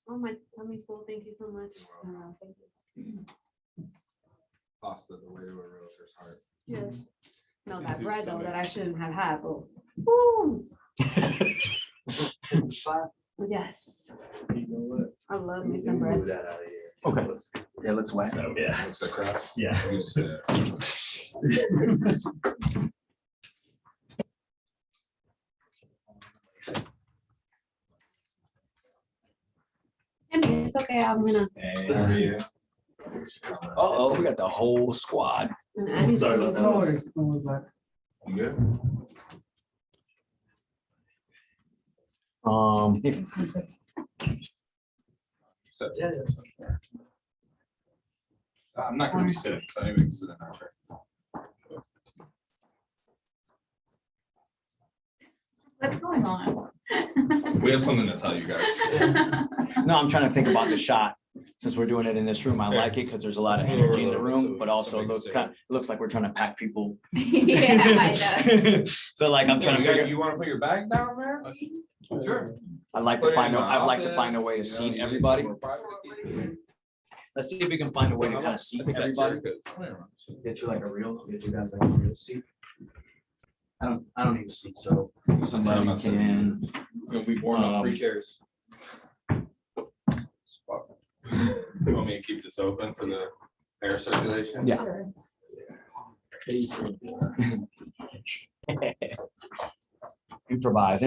Oh, my tummy's full. Thank you so much. Thank you. Pasta the way to a roaster's heart. Yes. No, that bread though that I shouldn't have had. But woo. Yes. You know what? I love me We some can bread. move that out of here. Okay. Looks good. Yeah, looks wet. So, yeah. Looks like crap. Yeah. You just, I mean, it's okay. I'm gonna. Hey. Oh, we got the whole squad. I need Sorry to about be that. told. You good? So, Yeah, that's okay. I'm not gonna be sitting, so I can sit in our chair. What's going on? We have something to tell you guys. No, I'm trying to think about the shot. Since we're doing it in this room, I like it because there's a lot of energy in the room, but also it looks like we're trying to pack people. Yeah, I know. So like I'm trying to figure, You wanna put your bag down there? Sure. I'd like to find a way to seat everybody. Let's see if we can find a way to kind of seat everybody. Get you like a real, get you guys like a real seat. I don't need a seat, so somebody can. You'll be born on 3 chairs. You want me to keep this open for the air circulation? Yeah. Improvise.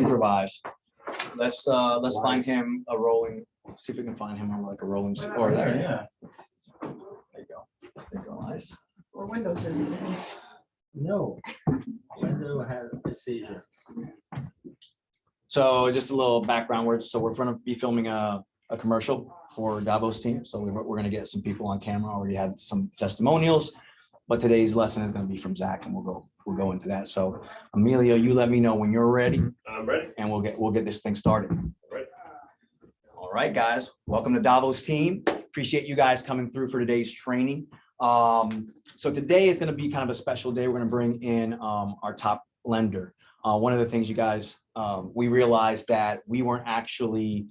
Let's find him a rolling, see if we can find him on like a rolling, or there. Yeah. There you go. There you go, nice. Or windows. in there. No. Window has precision. So just a little background word. So we're going to be filming a commercial for Davos team. So we're going to get some people on camera. Already had some testimonials, but today's lesson is going to be from Zach, and we'll go into that. So Emilio, you let me know when you're ready, I'm ready. and we'll get this thing started. Right. All right, guys. Welcome to Davos team. Appreciate you guys coming through for today's training. So today is going to be kind of a special day. We're going to bring in our top lender. One of the things you guys, we realized that we weren't actually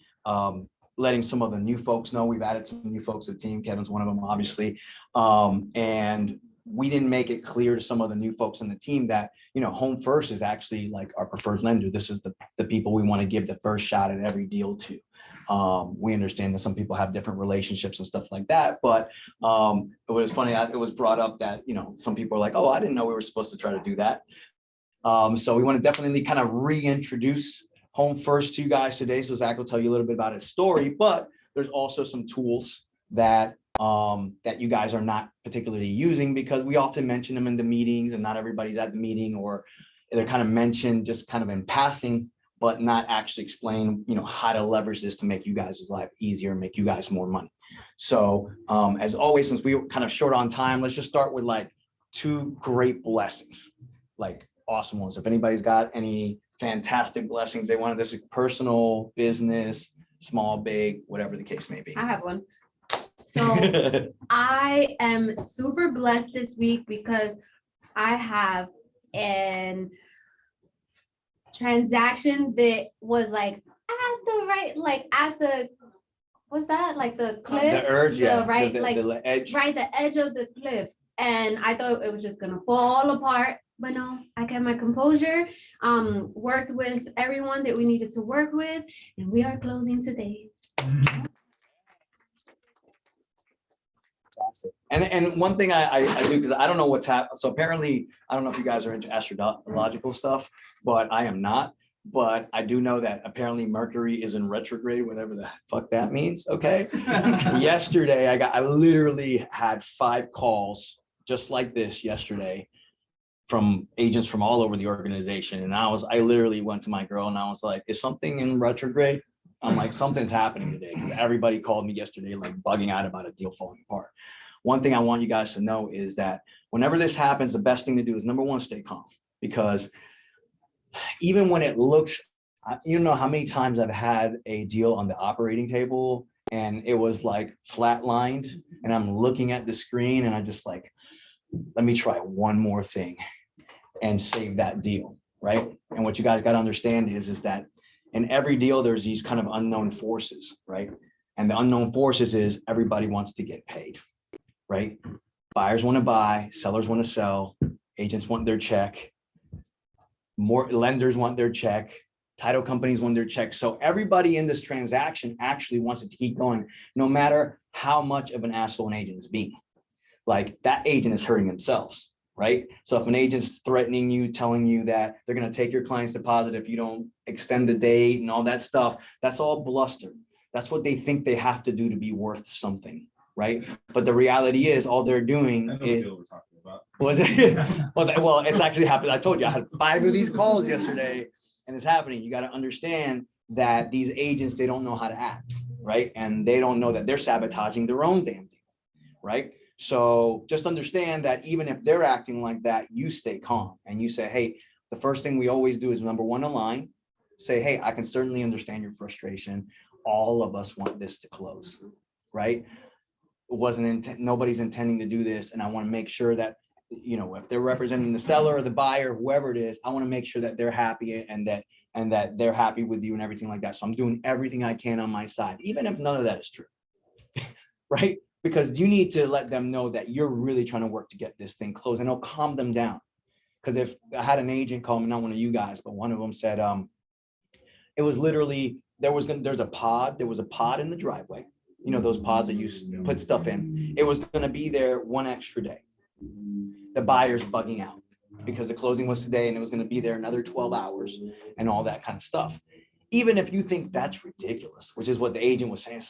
letting some of the new folks know. We've added some new folks to the team. Kevin's one of them, obviously. And we didn't make it clear to some of the new folks in the team that, you know, Home First is actually like our preferred lender. This is the people we want to give the first shot at every deal to. We understand that some people have different relationships and stuff like that, but it was funny. It was brought up that, you know, some people are like, oh, I didn't know we were supposed to try to do that. So we want to definitely kind of reintroduce Home First to you guys today. So Zach will tell you a little bit about his story, but there's also some tools that that you guys are not particularly using, because we often mention them in the meetings and not everybody's at the meeting, or they're kind of mentioned just kind of in passing, but not actually explain, you know, how to leverage this to make you guys' life easier and make you guys more money. So as always, since we were kind of short on time, let's just start with like 2 great blessings, like awesome ones. If anybody's got any fantastic blessings they wanted, this is personal, business, small, big, whatever the case may be. I have one. So I am super blessed this week because I have an transaction that was like at the right, like at the, what's that? Like the cliff? The urge, yeah. Right, the like edge. right, the edge of the cliff. And I thought it was just gonna fall apart, but no, I kept my composure, worked with everyone that we needed to work with, and we are closing today. And one thing I do, because I don't know what's happened. So apparently, I don't know if you guys are into astrological stuff, but I am not. But I do know that apparently Mercury is in retrograde, whatever the fuck that means. Okay. Yesterday, I literally had 5 calls just like this yesterday from agents from all over the organization. And I literally went to my girl and I was like, is something in retrograde? I'm like, something's happening today, because everybody called me yesterday, like bugging out about a deal falling apart. One thing I want you guys to know is that whenever this happens, the best thing to do is, number one, stay calm, because even when it looks, you know how many times I've had a deal on the operating table and it was like flatlined, and I'm looking at the screen and I just like, let me try one more thing and save that deal, right? And what you guys got to understand is that in every deal, there's these kind of unknown forces, right? And the unknown forces is everybody wants to get paid, right? Buyers want to buy, sellers want to sell, agents want their check, more lenders want their check, title companies want their check. So everybody in this transaction actually wants it to keep going, no matter how much of an asshole an agent is being. Like that agent is hurting themselves, right? So if an agent's threatening you, telling you that they're going to take your client's deposit if you don't extend the date and all that stuff, that's all bluster. That's what they think they have to do to be worth something, right? But the reality is all they're doing I know the is, deal we're talking about. was it? Well, it's actually happened. I told you I had 5 of these calls yesterday and it's happening. You got to understand that these agents, they don't know how to act, right? And they don't know that they're sabotaging their own damn deal, right? So just understand that even if they're acting like that, you stay calm and you say, hey, the first thing we always do is number one, align, say, hey, I can certainly understand your frustration. All of us want this to close, right? It wasn't nobody's intending to do this. And I want to make sure that, you know, if they're representing the seller or the buyer, whoever it is, I want to make sure that they're happy and that they're happy with you and everything like that. So I'm doing everything I can on my side, even if none of that is true, right? Because you need to let them know that you're really trying to work to get this thing closed, and it'll calm them down. Because if I had an agent call me, not one of you guys, but one of them said, it was literally, there was a pod in the driveway. You know, those pods that you put stuff in. It was going to be there one extra day. The buyer's bugging out because the closing was today and it was going to be there another 12 hours and all that kind of stuff. Even if you think that's ridiculous, which is what the agent was saying,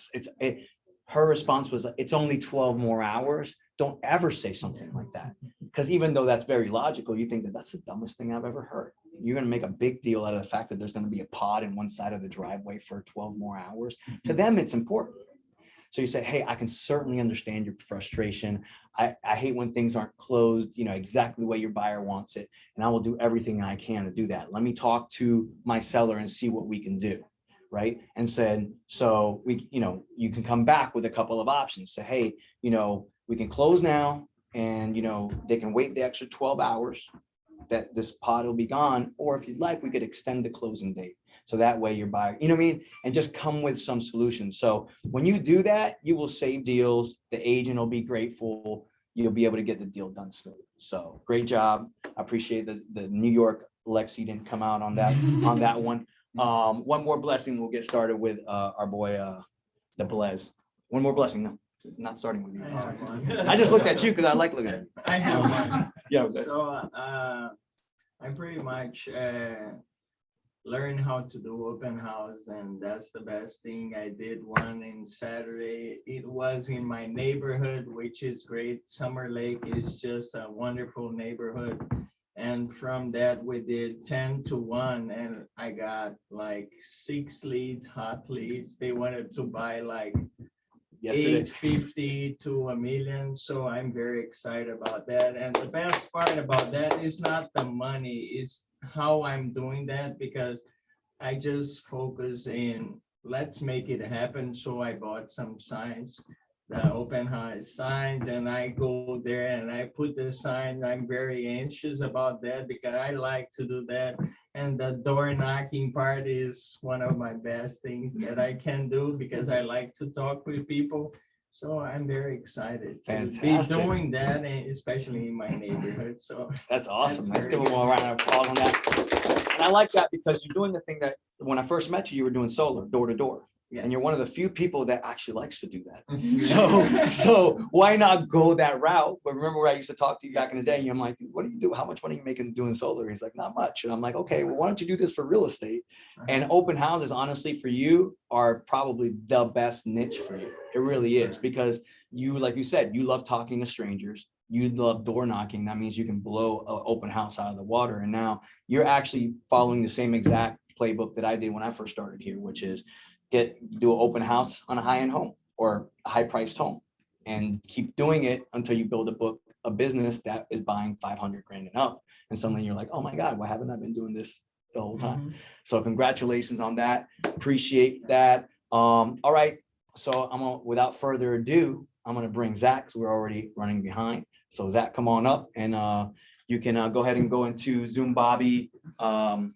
her response was, it's only 12 more hours. Don't ever say something like that. Because even though that's very logical, you think that that's the dumbest thing I've ever heard. You're going to make a big deal out of the fact that there's going to be a pod in one side of the driveway for 12 more hours. To them, it's important. So you say, hey, I can certainly understand your frustration. I hate when things aren't closed, you know, exactly the way your buyer wants it. And I will do everything I can to do that. Let me talk to my seller and see what we can do. Right. And said, so we, you know, you can come back with a couple of options. Say, hey, you know, we can close now and, you know, they can wait the extra 12 hours that this pod will be gone. Or if you'd like, we could extend the closing date. So that way your buyer, you know what I mean? And just come with some solutions. So when you do that, you will save deals. The agent will be grateful. You'll be able to get the deal done smooth. So great job. I appreciate the New York Lexi didn't come out on that one. One more blessing. We'll get started with our boy, the Blaze. One more blessing. No, not starting with you. I have one. I just looked at you because I like looking at you. I have one. Yeah. Okay. So I pretty much learned how to do open house, and that's the best thing. I did one in Saturday. It was in my neighborhood, which is great. Summer Lake is just a wonderful neighborhood. And from that, we did 10-1, and I got like 6 leads, hot leads. They wanted to buy like Yesterday. 850 to $1 million. So I'm very excited about that. And the best part about that is not the money, it's how I'm doing that, because I just focus in, let's make it happen. So I bought some signs, the open house signs, and I go there and I put the sign. I'm very anxious about that because I like to do that. And the door knocking part is one of my best things that I can do because I like to talk with people. So I'm very excited to be Fantastic. doing that, and especially in my neighborhood. So That's awesome. That's Let's give very them all a round of applause on that. And I like that because you're doing the thing that when I first met you, you were doing solar, door to door. yeah. And you're one of the few people that actually likes to do that. So why not go that route? But remember where I used to talk to you back in the day, and I'm like, dude, what do you do? How much money are you making doing solar? He's like, not much. And I'm like, okay, well, why don't you do this for real estate? And open houses, honestly, for you are probably the best niche for you. It really is, because you, like you said, you love talking to strangers. You love door knocking. That means you can blow an open house out of the water. And now you're actually following the same exact playbook that I did when I first started here, which is do an open house on a high-end home or a high-priced home, and keep doing it until you build a business that is buying 500 grand and up. And suddenly you're like, oh my God, why haven't I been doing this the whole time? So congratulations on that. Appreciate that. All right. So without further ado, I'm going to bring Zach, because we're already running behind. So Zach, come on up and you can go ahead and go into ZoomBobby .com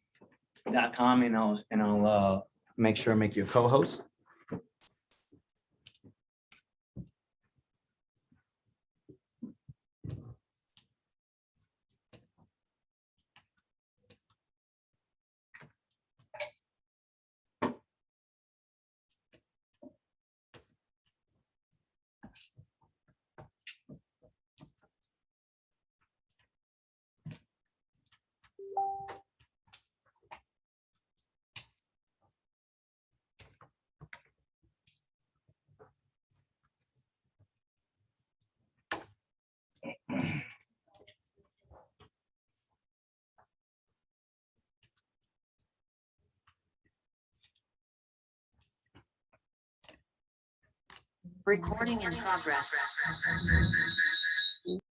and I'll make sure I make you a co-host. Recording in progress. Yeah.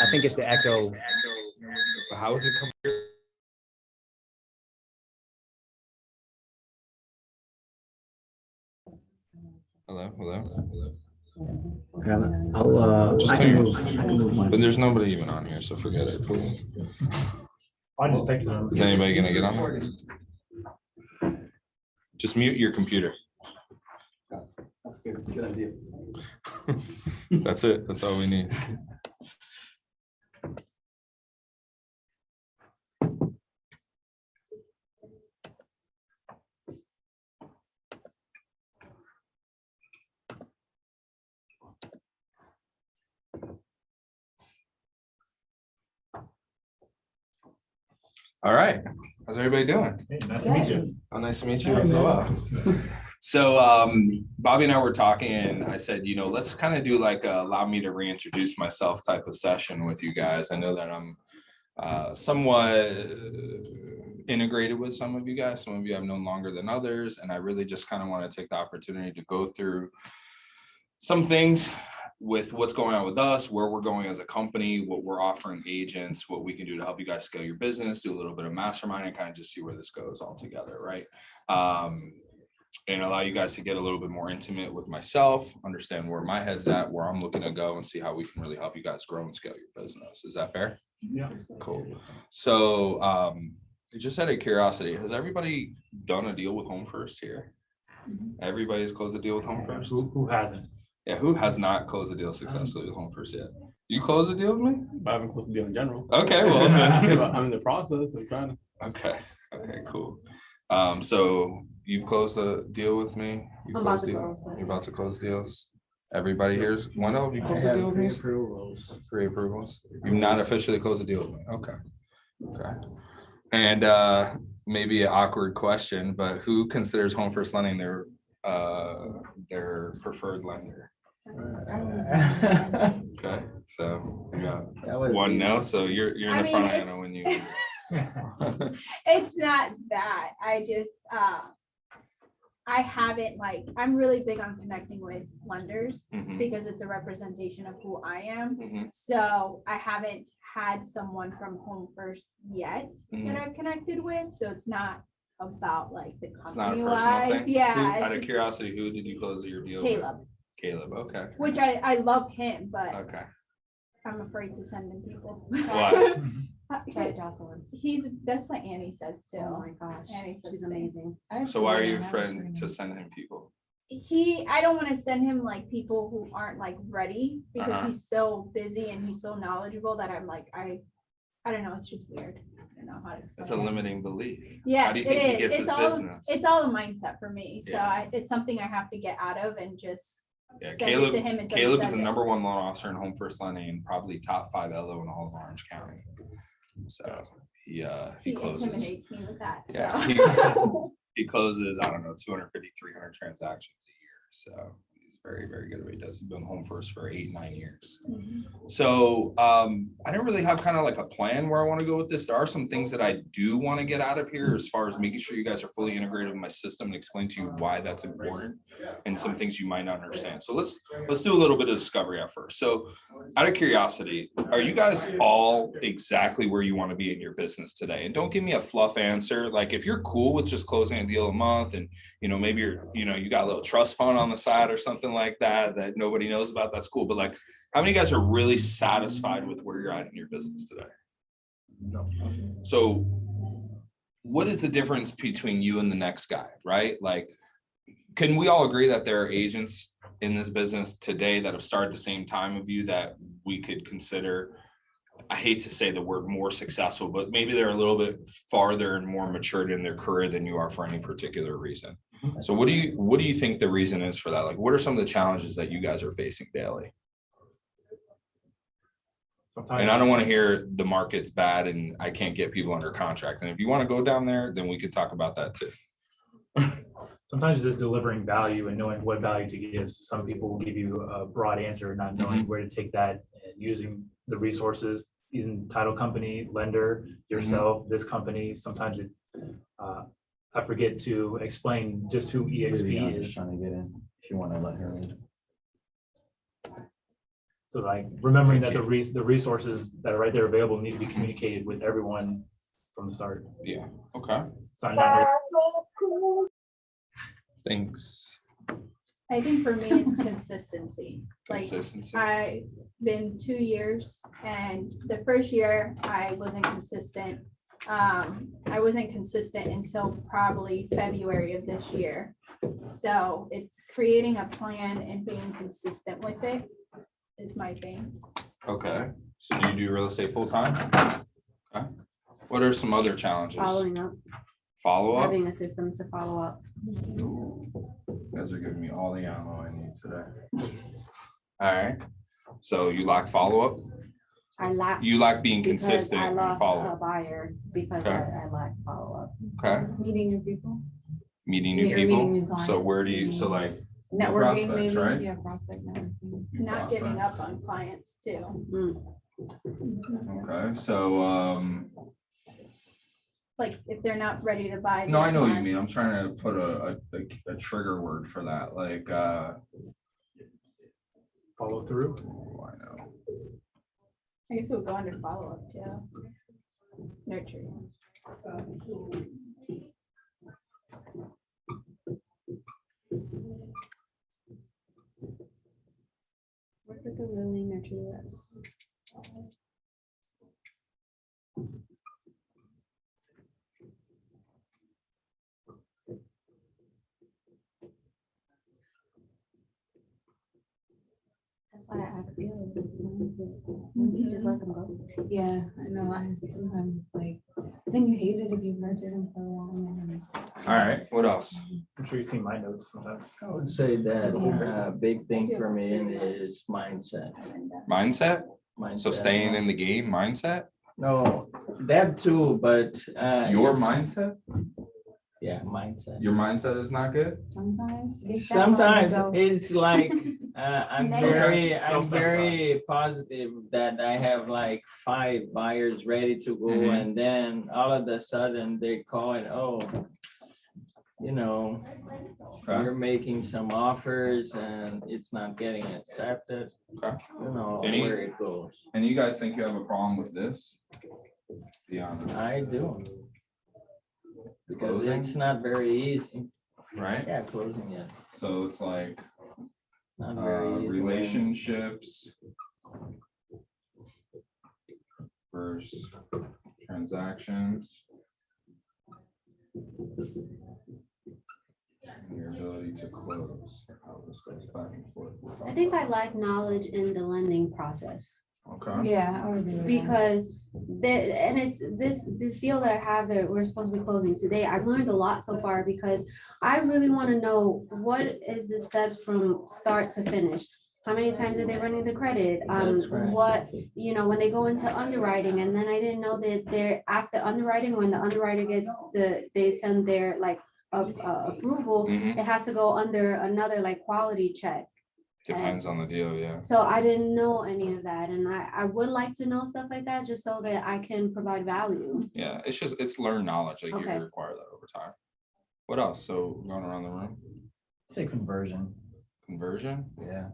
I think it's the echo. How is it coming? Hello. I'll Just I can turn- move- I can move mine. But there's nobody even on here, so forget it. Please. I just text them. Is anybody gonna get on? Just mute your computer. That's good idea. That's it. That's all we need. All right. How's everybody doing? Hey, nice to meet you. Oh, nice to meet you as well. So Bobby and I were talking and I said, let's kind of do like allow me to reintroduce myself type of session with you guys. I know that I'm somewhat integrated with some of you guys. Some of you I've known longer than others. And I really just kind of want to take the opportunity to go through some things with what's going on with us, where we're going as a company, what we're offering agents, what we can do to help you guys scale your business, do a little bit of mastermind and kind of just see where this goes all together, right? And allow you guys to get a little bit more intimate with myself, understand where my head's at, where I'm looking to go and see how we can really help you guys grow and scale your business. Is that fair? Yeah. Cool. So just out of curiosity, has everybody done a deal with Home First here? Everybody's closed a deal with Home First? Who hasn't? Yeah, who has not closed a deal successfully with Home First yet? You closed a deal with me? I haven't closed the deal in general. Okay, well. I'm in the process of trying to. Okay, cool. So you've closed a deal with me? You I'm about closed to deal- close, but- You're about to close deals? Everybody here's, Wendell, you I closed a have deal with me? pre-approvals. Pre-approvals? You've not officially closed a deal with me? Okay. And maybe an awkward question, but who considers Home First Lending their preferred lender? Okay, so we got one no, so you're in I the mean, front, it's- Anna, when you. It's not that. I just, I haven't I'm really big on connecting with lenders Mhm, because it's a representation of who I am. mhm, So I haven't had someone from Home First yet mhm. that I've connected with. So it's not about the It's not a company personal wise. thing? Yeah. Who- it's Out of just curiosity, who did you close your deal with? Caleb, Okay. which I love him, but Okay. I'm afraid to send him people. Why? Try Jocelyn. That's what Annie says too. Oh my gosh, Annie says she's the same. amazing. So why are you afraid to send him people? I don't want to send him people who aren't ready because Uh-huh. he's so busy and he's so knowledgeable that I'm I don't know, it's just weird. I don't know how to explain It's a it. limiting belief. Yes, How do you it think he is. gets It's his all, business? it's all a mindset for me. So Yeah. it's something I have to get out of and just Yeah, send it to him until he Caleb is says the it. #1 loan officer in Home First Lending, and probably top 5 LO in all of Orange County. So he He closes. intimidates me with that. Yeah, So. he closes, I don't know, 250, 300 transactions a year. So he's very, very good at what he does. He's been Home First for 8, 9 years. Mhm. So I don't really have kind of a plan where I want to go with this. There are some things that I do want to get out of here as far as making sure you guys are fully integrated in my system and explain to you why that's important and some things you might not understand. So let's do a little bit of discovery at first. So out of curiosity, are you guys all exactly where you want to be in your business today? And don't give me a fluff answer. If you're cool with just closing a deal a month and you know, maybe you got a little trust fund on the side or something like that that nobody knows about, that's cool. But like, how many guys are really satisfied with where you're at in your business today? No. So what is the difference between you and the next guy, right? Like, can we all agree that there are agents in this business today that have started the same time of you that we could consider, I hate to say the word more successful, but maybe they're a little bit farther and more matured in their career than you are for any particular reason? So what do you think the reason is for that? Like, what are some of the challenges that you guys are facing daily? Sometimes, And I don't want to hear the market's bad and I can't get people under contract. And if you want to go down there, then we could talk about that too. Sometimes just delivering value and knowing what value to give. So some people will give you a broad answer, not knowing where to take that, and using the resources, even title company, lender, yourself, this company. Sometimes I forget to explain just who EXP is. Trying to get in, if you want to let her in. So like remembering that the resources that are right there available need to be communicated with everyone from the start. Yeah. Okay. So I'm not- Thanks. I think for me, it's consistency. Like, Consistency. I've been 2 years, and the first year I wasn't consistent. I wasn't consistent until probably February of this year. So it's creating a plan and being consistent with it is my thing. Okay. So do you do real estate full time? Okay. What are some other challenges? Following up, Follow up? having a system to follow up. Ooh, you guys are giving me all the ammo I need today. All right. So you lack follow up? I lack. You like being because consistent I and lost follow a up. buyer because Okay. I lack follow up. Okay. Meeting new people, Meeting new Or meeting new people. So clients, where do you, so meeting- like networking prospects, maybe, right? yeah, prospect networking. new Not giving prospects. up on clients too. Mm. Okay, so Like, if they're not ready to buy. no, I this know what you month, mean. I'm trying to put a trigger word for that. Like follow through. oh, I know. I guess it would go under follow-up too. Nurturing. Work with the willing, nurture the rest. That's why I ask you. You just let them go. Yeah, I know, I sometimes like, then you hate it if you've nurtured them so long. All right, what else? I'm sure you've seen my notes sometimes. I would say that big thing for me is mindset. Mindset? So Mindset. staying in the game mindset? No, that too, but. Your it's- mindset? Yeah, mindset. Your mindset is not good? Sometimes. get that on Sometimes yourself. it's like, I'm Negative. I'm very positive that I have like 5 buyers ready to go, Mhm. and then all of a sudden they call it, oh, you know, Okay. you're making some offers and it's not getting accepted, Okay. you know, Any- where it goes. And you guys think you have a problem with this? Be honest. I do. Because Closing? it's not very easy. Right? Yeah, closing, yeah. So it's like Not very easy. relationships versus transactions. And your ability to close, how this goes back and forth. I think I lack knowledge in the lending process. Okay, Yeah, I would agree with that. Because and it's this deal that I have that we're supposed to be closing today, I've learned a lot so far because I really want to know what is the steps from start to finish. How many times are they running the credit? That's right. What, when they go into underwriting, and then I didn't know that they're after underwriting, when the underwriter gets they send their approval, Mhm. it has to go under another quality check. Depends on the deal, yeah. So I didn't know any of that, and I would like to know stuff like that just so that I can provide value. Yeah, it's learned knowledge, like Okay. you require that over time. What else? So going around the room, Say conversion. conversion, Yeah.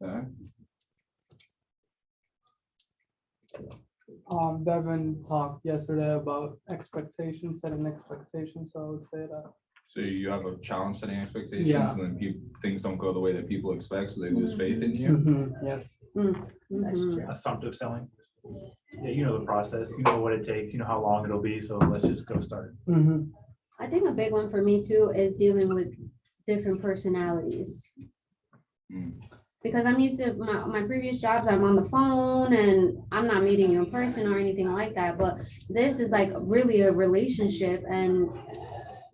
okay, Devin talked yesterday about expectations, setting expectations, so I would say that So you have a challenge setting expectations Yeah. and then things don't go the way that people expect, so they lose faith in you. Yes. Mhm. Assumptive selling. Yeah, you know the process, you know what it takes, you know how long it'll be, so let's just go start. I think a big one for me too is dealing with different personalities. Mm. Because I'm used to my previous jobs, I'm on the phone and I'm not meeting you in person or anything like that, but this is like really a relationship, and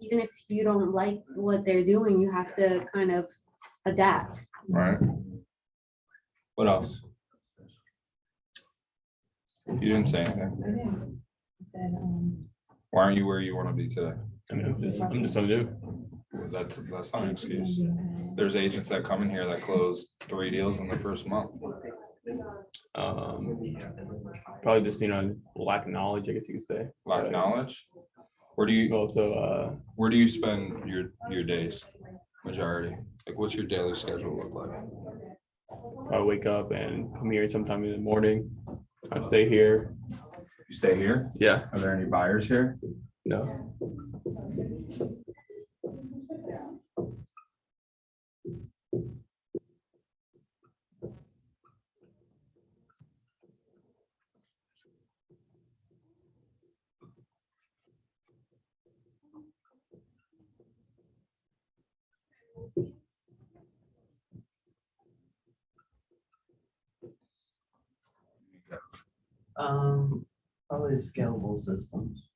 even if you don't like what they're doing, you have to kind of adapt. Right. What else? You didn't say anything. I didn't. I said, Why aren't you where you want to be today? I mean, I'm just so new. That's not an excuse. There's agents that come in here that close 3 deals in the first month. Probably just, lack of knowledge, I guess you could say. Lack of knowledge. Where do you Also, where do you spend your days? Majority. Like, what's your daily schedule look like? I wake up and come here sometime in the morning. I stay here. You stay here? Yeah. Are there any buyers here? No. Probably scalable systems.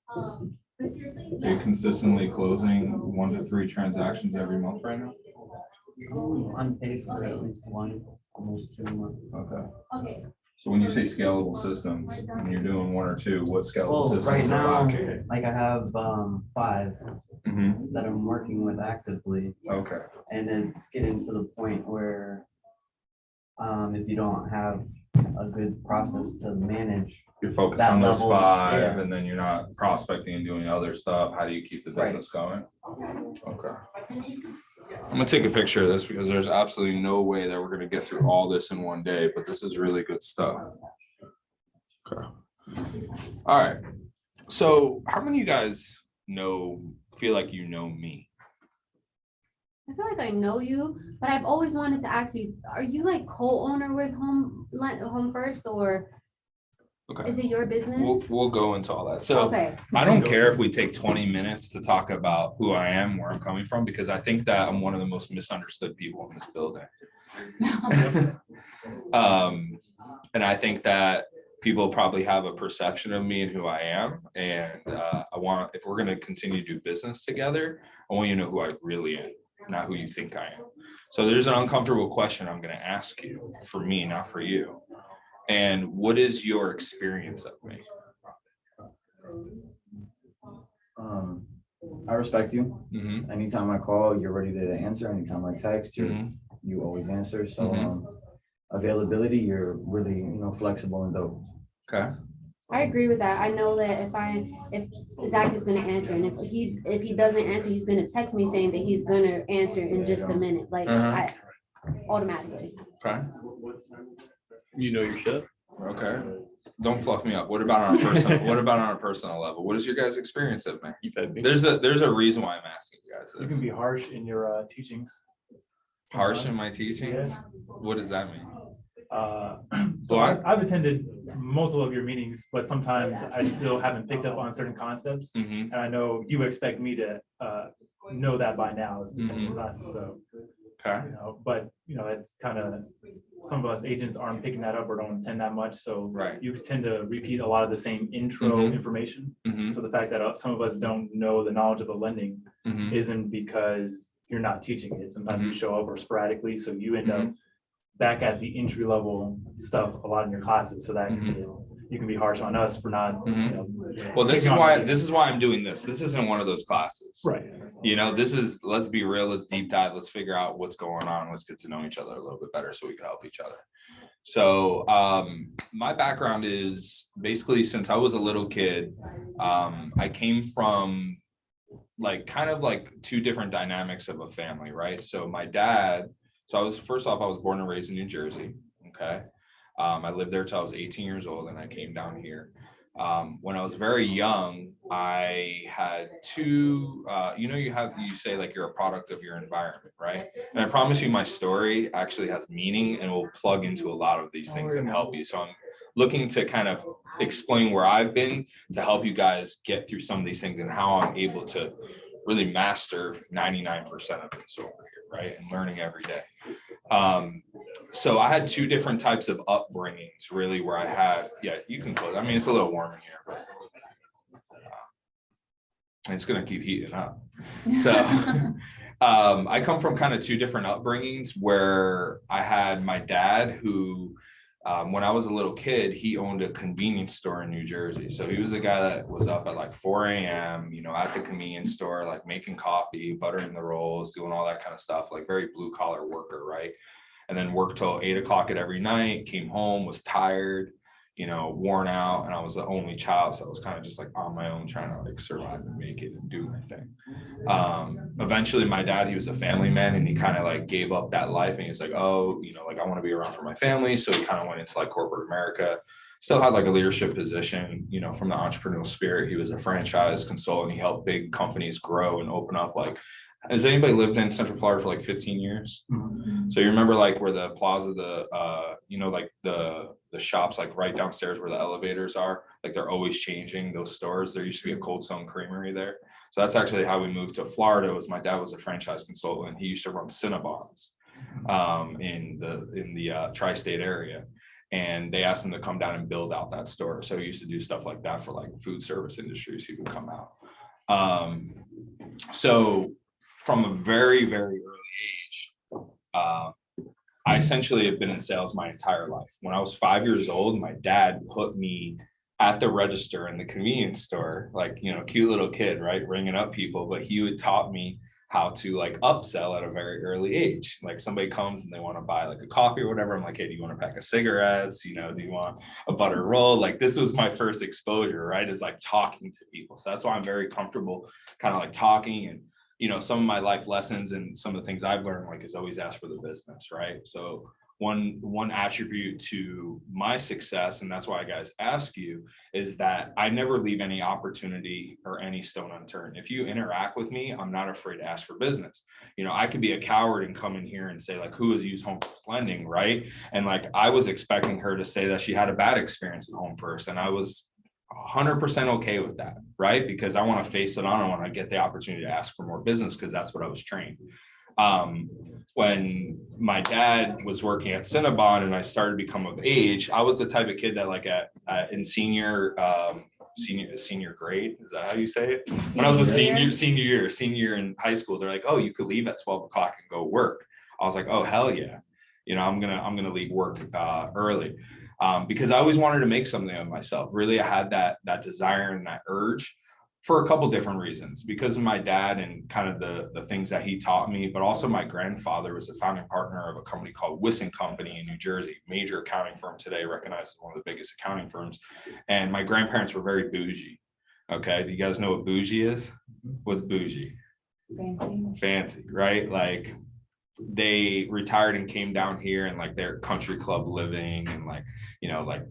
Are you consistently closing 1 to 3 transactions every month right now? On pace for at least one, almost 2 months. Okay. Okay. So when you say scalable systems, and you're doing 1 or 2, what scalable Well, systems right are now, lacking? like I have 5 Mhm. that I'm working with actively, Okay. and it's getting to the point where if you don't have a good process to manage, You're focused That on those level, 5, yeah. and then you're not prospecting and doing other stuff. How do you keep the Right. business going? Okay. I'm gonna take a picture of this because there's absolutely no way that we're gonna get through all this in one day, but this is really good stuff. Okay. All right. So how many of you guys feel like you know me? I feel like I know you, but I've always wanted to ask you, are you like co-owner with Home First, or Okay. is it your business? We'll go into all that. So Okay. I don't care if we take 20 minutes to talk about who I am, where I'm coming from, because I think that I'm one of the most misunderstood people in this building. And I think that people probably have a perception of me and who I am. And if we're going to continue to do business together, I want you to know who I really am, not who you think I am. So there's an uncomfortable question I'm going to ask you, for me, not for you. And what is your experience of me? I respect you. Mhm. Anytime I call, you're ready to answer. Anytime I text, Mhm. you always answer. So Mhm. availability, you're really, flexible and dope. Okay. I agree with that. I know that if Zach is gonna answer, and if he doesn't answer, he's gonna text me saying that he's gonna answer in just a minute, like I automatically. Okay. You know your shit. Okay. Don't fluff me up. What about on a personal level? What is your guys' experience of me? You fed me. There's a reason why I'm asking you guys You this. can be harsh in your teachings. Harsh in my teachings? Yeah. What does that mean? So I've attended multiple of your meetings, but sometimes I still haven't picked up on certain concepts. Mhm. And I know you expect me to know that by now as we attend Mhm. classes, so, Okay. but, it's kind of, some of us agents aren't picking that up or don't attend that much, so Right. you tend to repeat a lot of the same intro Mhm. information. Mhm. So the fact that some of us don't know the knowledge of the lending Mhm. isn't because you're not teaching it. Sometimes you show up or sporadically, so you end up Mhm. back at the entry level stuff a lot in your classes, so that you can be harsh on us for not. Well, this is taking on why the- I'm doing this. This isn't one of those classes. Right. This is, let's be real, let's deep dive, let's figure out what's going on, let's get to know each other a little bit better so we can help each other. So my background is basically, since I was a little kid, I came from kind of 2 different dynamics of a family, right? So my dad, I was born and raised in New Jersey. Okay. I lived there till I was 18 years old and I came down here. When I was very young, I had two, you say like you're a product of your environment, right? And I promise you my story actually has meaning and will plug into a lot of these things and help you. So I'm looking to kind of explain where I've been to help you guys get through some of these things and how I'm able to really master 99% of this over here, right? And learning every day. So I had two different types of upbringings, really, where I had, yeah, you can close. I mean, it's a little warm in here, but it's going to keep heating up. So I come from kind of two different upbringings where I had my dad who, when I was a little kid, he owned a convenience store in New Jersey. So he was a guy that was up at like 4 a.m., at the convenience store, like making coffee, buttering the rolls, doing all that kind of stuff, like very blue collar worker, right? And then worked till 8 o'clock at every night, came home, was tired, worn out. And I was the only child. So I was kind of just like on my own, trying to like survive and make it and do my thing. Eventually my dad, he was a family man and he kind of like gave up that life. And he's like, oh, like I want to be around for my family. So he kind of went into like corporate America, still had like a leadership position, from the entrepreneurial spirit. He was a franchise consultant. He helped big companies grow and open up. Like, has anybody lived in Central Florida for like 15 years? Mm-hmm. So you remember like where the plaza, like the shops, like right downstairs where the elevators are, like they're always changing those stores. There used to be a Cold Stone Creamery there. So that's actually how we moved to Florida. Was my dad was a franchise consultant. He used to run Cinnabons in the tri-state area. And they asked him to come down and build out that store. So he used to do stuff like that for like food service industries. He would come out. So from a very, very early age, I essentially have been in sales my entire life. When I was 5 years old, my dad put me at the register in the convenience store, like, cute little kid, right? Ringing up people, but he would taught me how to like upsell at a very early age. Like somebody comes and they want to buy like a coffee or whatever. I'm like, hey, do you want a pack of cigarettes? Do you want a butter roll? Like this was my first exposure, right? Is like talking to people. So that's why I'm very comfortable kind of like talking and, some of my life lessons and some of the things I've learned, like is always ask for the business, right? So one attribute to my success, and that's why I guys ask you, is that I never leave any opportunity or any stone unturned. If you interact with me, I'm not afraid to ask for business. I could be a coward and come in here and say like, who has used Home First Lending, right? And like I was expecting her to say that she had a bad experience with Home First, and I was 100% okay with that, right? Because I want to face it on. I want to get the opportunity to ask for more business because that's what I was trained. When my dad was working at Cinnabon and I started to become of age, I was the type of kid that like in senior grade, is that how you say it? When I was a senior in high school, they're like, oh, you could leave at 12 o'clock and go work. I was like, oh, hell yeah. I'm gonna leave work early. Because I always wanted to make something of myself. Really, I had that desire and that urge for a couple different reasons. Because of my dad and kind of the things that he taught me, but also my grandfather was a founding partner of a company called Wison Company in New Jersey, major accounting firm today, recognized as one of the biggest accounting firms. And my grandparents were very bougie. Okay, do you guys know what bougie is? What's bougie? Fancy, right? Like they retired and came down here and like their country club living and like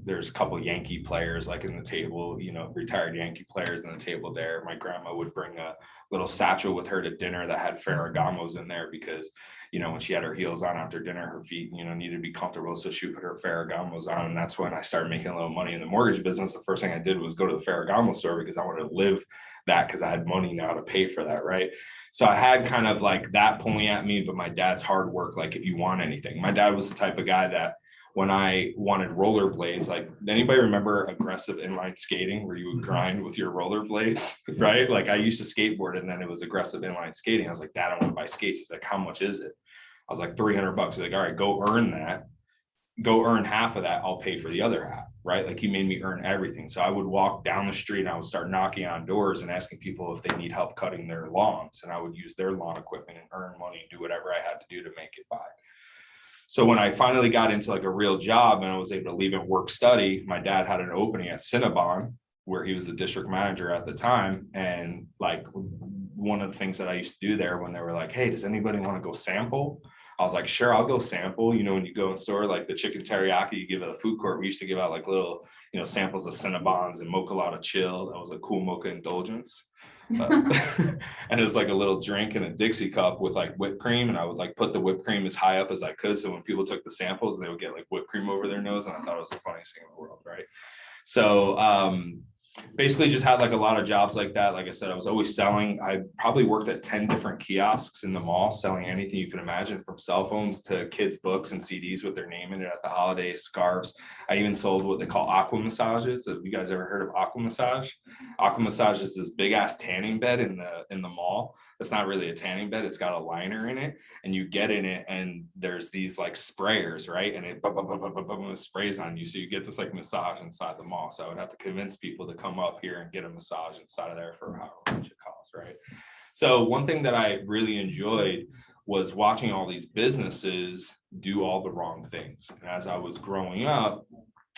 there's a couple Yankee players like in the table, retired Yankee players in the table there. My grandma would bring a little satchel with her to dinner that had Ferragamos in there because when she had her heels on after dinner, her feet needed to be comfortable, so she put her Ferragamos on. And that's when I started making a little money in the mortgage business. The first thing I did was go to the Ferragamo store because I wanted to live that because I had money now to pay for that, right? So I had kind of like that pulling at me, but my dad's hard work, like if you want anything. My dad was the type of guy that when I wanted rollerblades, like anybody remember aggressive inline skating where you would grind with your rollerblades, right? Like I used to skateboard and then it was aggressive inline skating. I was like, Dad, I want to buy skates. He's like, how much is it? I was like, $300. He's like, all right, go earn that. Go earn half of that. I'll pay for the other half, right? Like he made me earn everything. So I would walk down the street and I would start knocking on doors and asking people if they need help cutting their lawns. And I would use their lawn equipment and earn money and do whatever I had to do to make it by. So when I finally got into like a real job and I was able to leave and work study, my dad had an opening at Cinnabon where he was the district manager at the time. And like one of the things that I used to do there when they were like, hey, does anybody want to go sample? I was like, sure, I'll go sample. You know, when you go in store, like the chicken teriyaki, you give it a food court. We used to give out like little, you know, samples of Cinnabons and mocha lotta chill. That was a cool mocha indulgence. And it was like a little drink in a Dixie cup with like whipped cream. And I would like put the whipped cream as high up as I could. So when people took the samples, they would get like whipped cream over their nose. And I thought it was the funniest thing in the world, right? So basically just had like a lot of jobs like that. Like I said, I was always selling. I probably worked at 10 different kiosks in the mall, selling anything you can imagine, from cell phones to kids' books and CDs with their name in it at the holidays, scarves. I even sold what they call aqua massages. Have you guys ever heard of aqua massage? Aqua massage is this big ass tanning bed in the mall. It's not really a tanning bed. It's got a liner in it, and you get in it, and there's these like sprayers, right? And it sprays on you. So you get this like massage inside the mall. So I would have to convince people to come up here and get a massage inside of there for however much it costs, right? So one thing that I really enjoyed was watching all these businesses do all the wrong things. And as I was growing up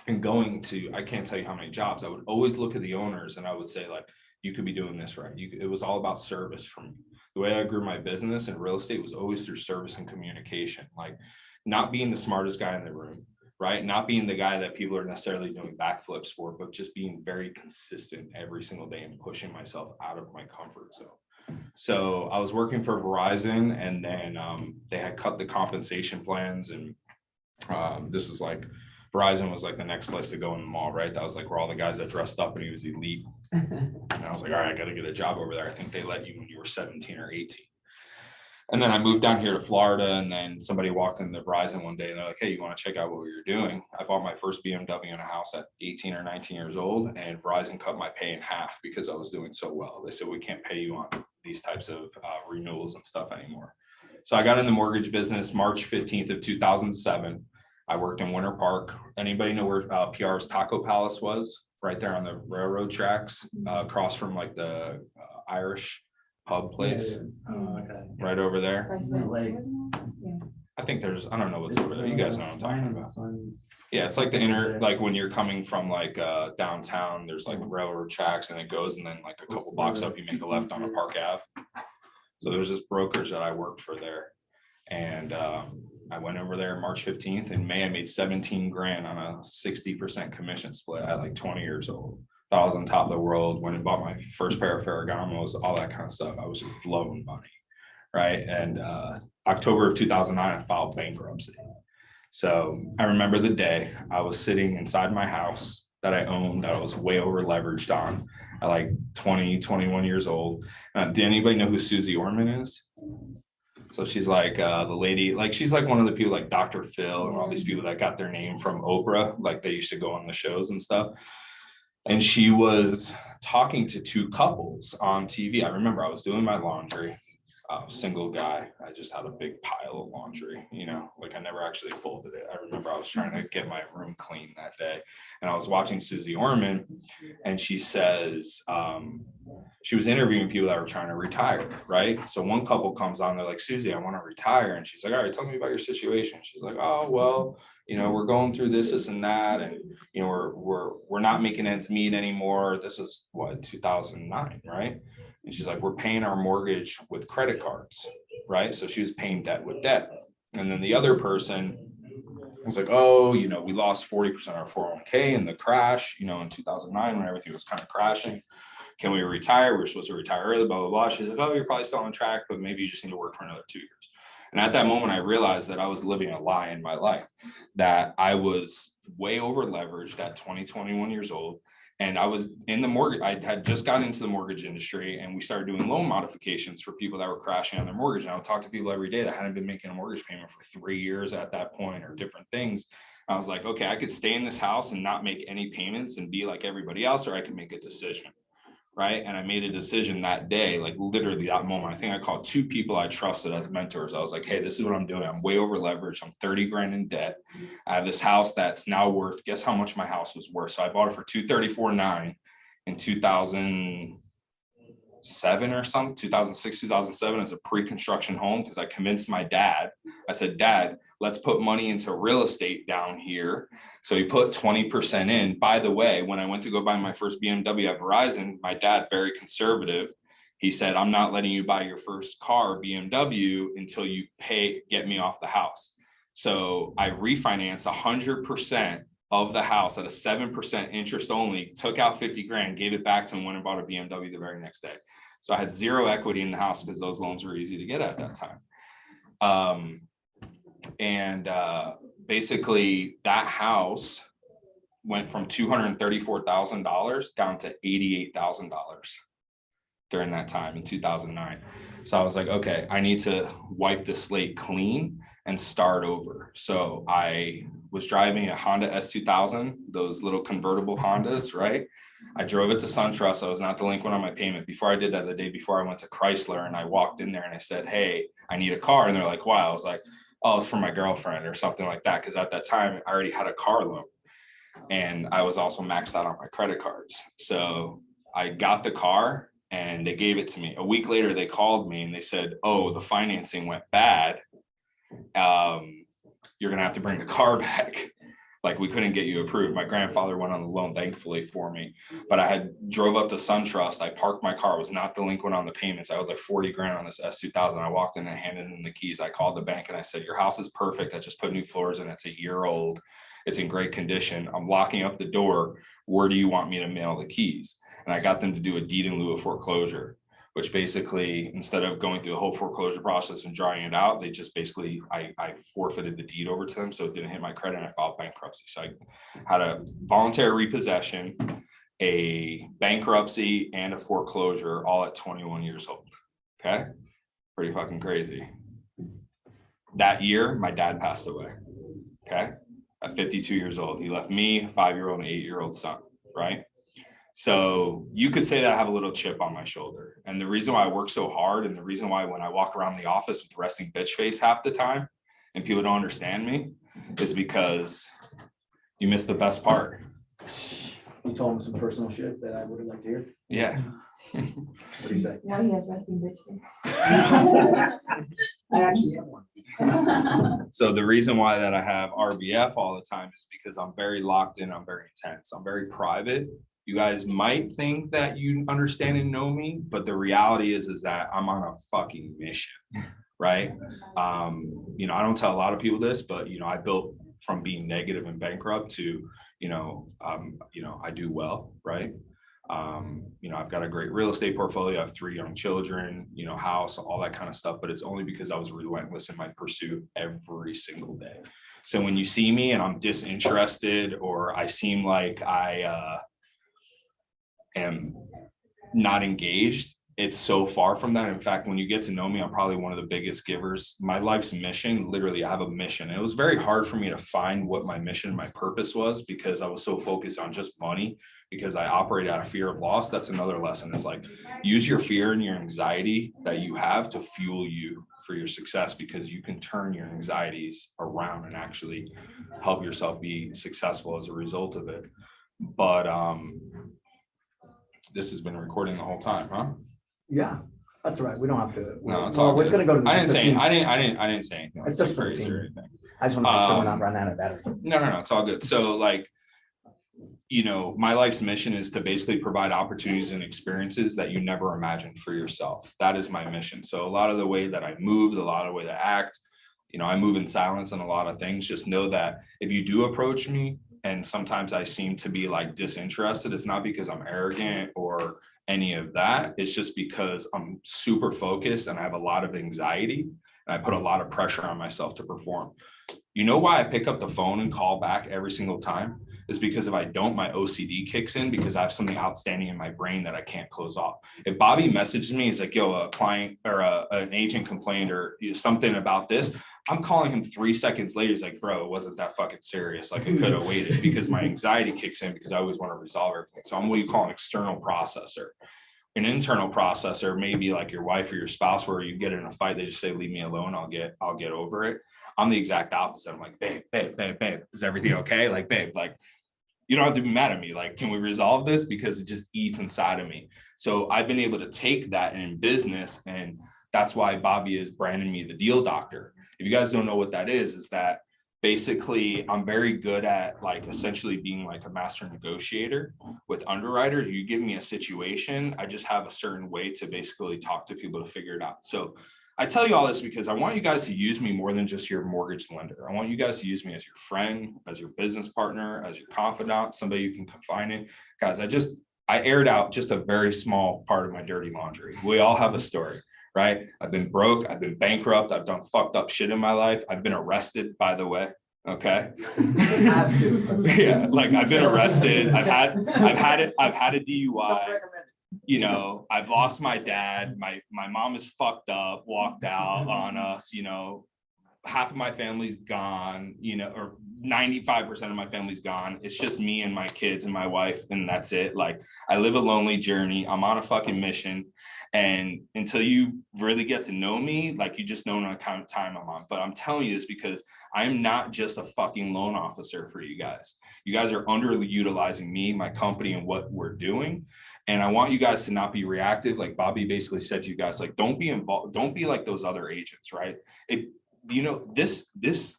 and going to, I can't tell you how many jobs, I would always look at the owners and I would say like, you could be doing this right. It was all about service for me. The way I grew my business in real estate was always through service and communication, like not being the smartest guy in the room, right? Not being the guy that people are necessarily doing backflips for, but just being very consistent every single day and pushing myself out of my comfort zone. So I was working for Verizon, and then they had cut the compensation plans, and this is like, Verizon was like the next place to go in the mall, right? That was like where all the guys that dressed up and he was elite. And I was like, all right, I got to get a job over there. I think they let you when you were 17 or 18. And then I moved down here to Florida, and then somebody walked into Verizon one day and they're like, hey, you want to check out what you're doing? I bought my first BMW in a house at 18 or 19 years old, and Verizon cut my pay in half because I was doing so well. They said, we can't pay you on these types of renewals and stuff anymore. So I got in the mortgage business March 15th of 2007. I worked in Winter Park. Anybody know where PR's Taco Palace was? Right there on the railroad tracks, across from like the Irish pub place. Okay. Right over there. Like, I think there's, I don't know what's over there. You guys know what I'm talking about. Yeah, it's like the inner, like when you're coming from like downtown, there's like railroad tracks and it goes, and then like a couple blocks up, you make a left on a Park Ave. So there's this brokerage that I worked for there. And I went over there March 15th. In May, I made 17 grand on a 60% commission split at like 20 years old. Thought I was on top of the world. Went and bought my first pair of Ferragamos, all that kind of stuff. I was just blowing money, right? And October of 2009, I filed bankruptcy. So I remember the day I was sitting inside my house that I owned, that I was way over leveraged on at like 20, 21 years old. Do anybody know who Susie Orman is? So she's like the lady, like she's like one of the people like Dr. Phil and all these people that got their name from Oprah, like they used to go on the shows and stuff. And she was talking to two couples on TV. I remember I was doing my laundry, single guy. I just had a big pile of laundry, you know, like I never actually folded it. I remember I was trying to get my room clean that day, and I was watching Susie Orman, and she says, she was interviewing people that were trying to retire, right? So one couple comes on, they're like, Susie, I want to retire. And she's like, all right, tell me about your situation. She's like, oh, well, you know, we're going through this and that, and you know, we're not making ends meet anymore. This is what, 2009, right? And she's like, we're paying our mortgage with credit cards, right? So she was paying debt with debt. And then the other person was like, oh, you know, we lost 40% of our 401k in the crash, you know, in 2009 when everything was kind of crashing. Can we retire? We were supposed to retire early, blah, blah, blah. She's like, oh, you're probably still on track, but maybe you just need to work for another 2 years. And at that moment, I realized that I was living a lie in my life, that I was way over leveraged at 21 years old. And I was in the mortgage, I had just gotten into the mortgage industry, and we started doing loan modifications for people that were crashing on their mortgage. And I would talk to people every day that hadn't been making a mortgage payment for 3 years at that point, or different things. I was like, okay, I could stay in this house and not make any payments and be like everybody else, or I could make a decision. Right. And I made a decision that day, like literally that moment. I think I called 2 people I trusted as mentors. I was like, hey, this is what I'm doing. I'm way over leveraged. I'm 30 grand in debt. I have this house that's now worth, guess how much my house was worth? So I bought it for $234,900 in 2007 or something, 2006, 2007 as a pre-construction home, because I convinced my dad. I said, Dad, let's put money into real estate down here. So he put 20% in. By the way, when I went to go buy my first BMW at Verizon, my dad, very conservative, He said, I'm not letting you buy your first car, BMW, until you get me off the house. So I refinanced 100% of the house at a 7% interest only, took out 50 grand, gave it back to him, went and bought a BMW the very next day. So I had zero equity in the house because those loans were easy to get at that time. Basically that house went from $234,000 down to $88,000 during that time in 2009. So I was like, okay, I need to wipe the slate clean and start over. So I was driving a Honda S2000, those little convertible Hondas, right? I drove it to SunTrust. I was not delinquent on my payment. Before I did that, the day before, I went to Chrysler and I walked in there and I said, hey, I need a car. And they're like, wow. I was like, oh, it's for my girlfriend or something like that. Because at that time, I already had a car loan. And I was also maxed out on my credit cards. So I got the car and they gave it to me. A week later, they called me and they said, oh, the financing went bad. You're going to have to bring the car back. Like, we couldn't get you approved. My grandfather went on the loan, thankfully, for me. But I had drove up to SunTrust. I parked my car, was not delinquent on the payments. I owed like 40 grand on this S2000. I walked in and handed them the keys. I called the bank and I said, your house is perfect. I just put new floors in. It's a year old. It's in great condition. I'm locking up the door. Where do you want me to mail the keys? And I got them to do a deed in lieu of foreclosure, which basically, instead of going through the whole foreclosure process and drawing it out, they just basically, I forfeited the deed over to them. So it didn't hit my credit and I filed bankruptcy. So I had a voluntary repossession, a bankruptcy, and a foreclosure all at 21 years old. Okay. Pretty fucking crazy. That year, my dad passed away. Okay. At 52 years old, he left me, a 5-year-old and 8-year-old son. Right. So you could say that I have a little chip on my shoulder. And the reason why I work so hard, and the reason why when I walk around the office with resting bitch face half the time and people don't understand me, is because you missed the best part. You told him some personal shit that I would have liked to hear. Yeah. What do you say? Now he has resting bitch face. I actually have one. So the reason why that I have RBF all the time is because I'm very locked in. I'm very intense. I'm very private. You guys might think that you understand and know me, but the reality is that I'm on a fucking mission, right? I don't tell a lot of people this, but I built from being negative and bankrupt to, I do well, right? I've got a great real estate portfolio. I have 3 young children, house, all that kind of stuff, but it's only because I was relentless in my pursuit every single day. So when you see me and I'm disinterested, or I seem like I am not engaged, it's so far from that. In fact, when you get to know me, I'm probably one of the biggest givers. My life's mission, literally, I have a mission. It was very hard for me to find what my mission, my purpose was, because I was so focused on just money, because I operate out of fear of loss. That's another lesson. It's like, use your fear and your anxiety that you have to fuel you for your success, because you can turn your anxieties around and actually help yourself be successful as a result of it. But this has been recording the whole time, huh? Yeah, that's all right. We don't have to. No, it's all We're good. gonna go to. I didn't say anything. It's just for the team. I just want to make sure we're not running out of battery. No, it's all good. So my life's mission is to basically provide opportunities and experiences that you never imagined for yourself. That is my mission. So a lot of the way that I move, a lot of the way that I act, I move in silence on a lot of things. Just know that if you do approach me, and sometimes I seem to be like disinterested, it's not because I'm arrogant or any of that. It's just because I'm super focused and I have a lot of anxiety and I put a lot of pressure on myself to perform. You know why I pick up the phone and call back every single time? Is because if I don't, my OCD kicks in, because I have something outstanding in my brain that I can't close off. If Bobby messages me, he's like, yo, a client or an agent complained or something about this, I'm calling him 3 seconds later. He's like, bro, it wasn't that fucking serious. Like, it could have waited, because my anxiety kicks in, because I always want to resolve everything. So I'm what you call an external processor. An internal processor, maybe like your wife or your spouse, where you get in a fight, they just say, leave me alone. I'll get over it. I'm the exact opposite. I'm like, babe, is everything okay? Like, babe, like, you don't have to be mad at me. Like, can we resolve this? Because it just eats inside of me. So I've been able to take that in business. And that's why Bobby is branding me the deal doctor. If you guys don't know what that is that basically I'm very good at like essentially being like a master negotiator with underwriters. You give me a situation, I just have a certain way to basically talk to people to figure it out. So I tell you all this because I want you guys to use me more than just your mortgage lender. I want you guys to use me as your friend, as your business partner, as your confidant, somebody you can confide in. Guys, I aired out just a very small part of my dirty laundry. We all have a story, right? I've been broke, I've been bankrupt, I've done fucked up shit in my life. I've been arrested, by the way. Okay. Yeah, like I've been arrested. I've had a DUI. You know, I've lost my dad. My mom is fucked up, walked out on us, you know, half of my family's gone, you know, or 95% of my family's gone. It's just me and my kids and my wife, and that's it. Like I live a lonely journey. I'm on a fucking mission. And until you really get to know me, like you just know what kind of time I'm on. But I'm telling you this because I'm not just a fucking loan officer for you guys. You guys are underutilizing me, my company, and what we're doing. And I want you guys to not be reactive. Like Bobby basically said to you guys, like, don't be involved. Don't be like those other agents, right? You know, this business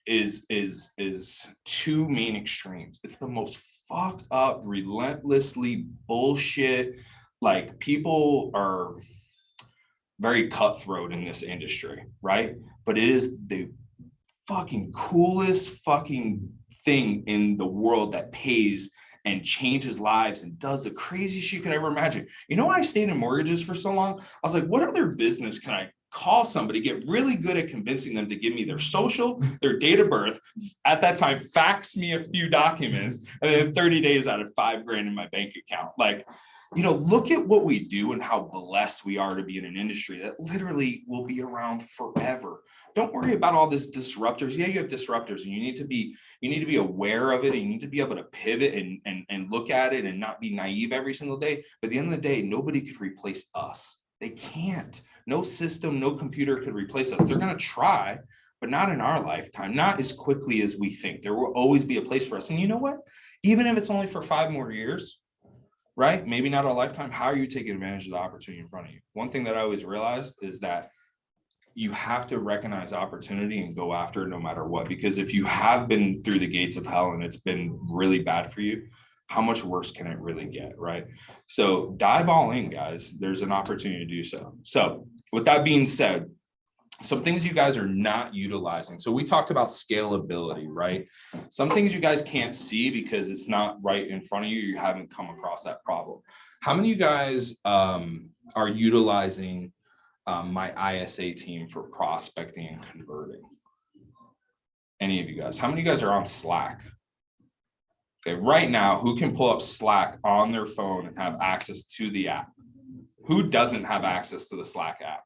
is two main extremes. It's the most fucked up, relentlessly bullshit. Like people are very cutthroat in this industry, right? But it is the fucking coolest fucking thing in the world that pays and changes lives and does the craziest shit you can ever imagine. You know, when I stayed in mortgages for so long, I was like, what other business can I call somebody, get really good at convincing them to give me their social, their date of birth, at that time, fax me a few documents, and then 30 days out of $5,000 in my bank account. Like, you know, look at what we do and how blessed we are to be in an industry that literally will be around forever. Don't worry about all this disruptors. Yeah, you have disruptors, and you need to be aware of it, and you need to be able to pivot and look at it and not be naive every single day. But at the end of the day, nobody could replace us. They can't. No system, no computer could replace us. They're going to try, but not in our lifetime, not as quickly as we think. There will always be a place for us. And you know what? Even if it's only for 5 more years, right? Maybe not a lifetime. How are you taking advantage of the opportunity in front of you? One thing that I always realized is that you have to recognize opportunity and go after it no matter what. Because if you have been through the gates of hell and it's been really bad for you, how much worse can it really get, right? So dive all in, guys. There's an opportunity to do so. So with that being said, some things you guys are not utilizing. So we talked about scalability, right? Some things you guys can't see because it's not right in front of you. You haven't come across that problem. How many of you guys are utilizing my ISA team for prospecting and converting? Any of you guys? How many of you guys are on Slack? Okay, right now, who can pull up Slack on their phone and have access to the app? Who doesn't have access to the Slack app?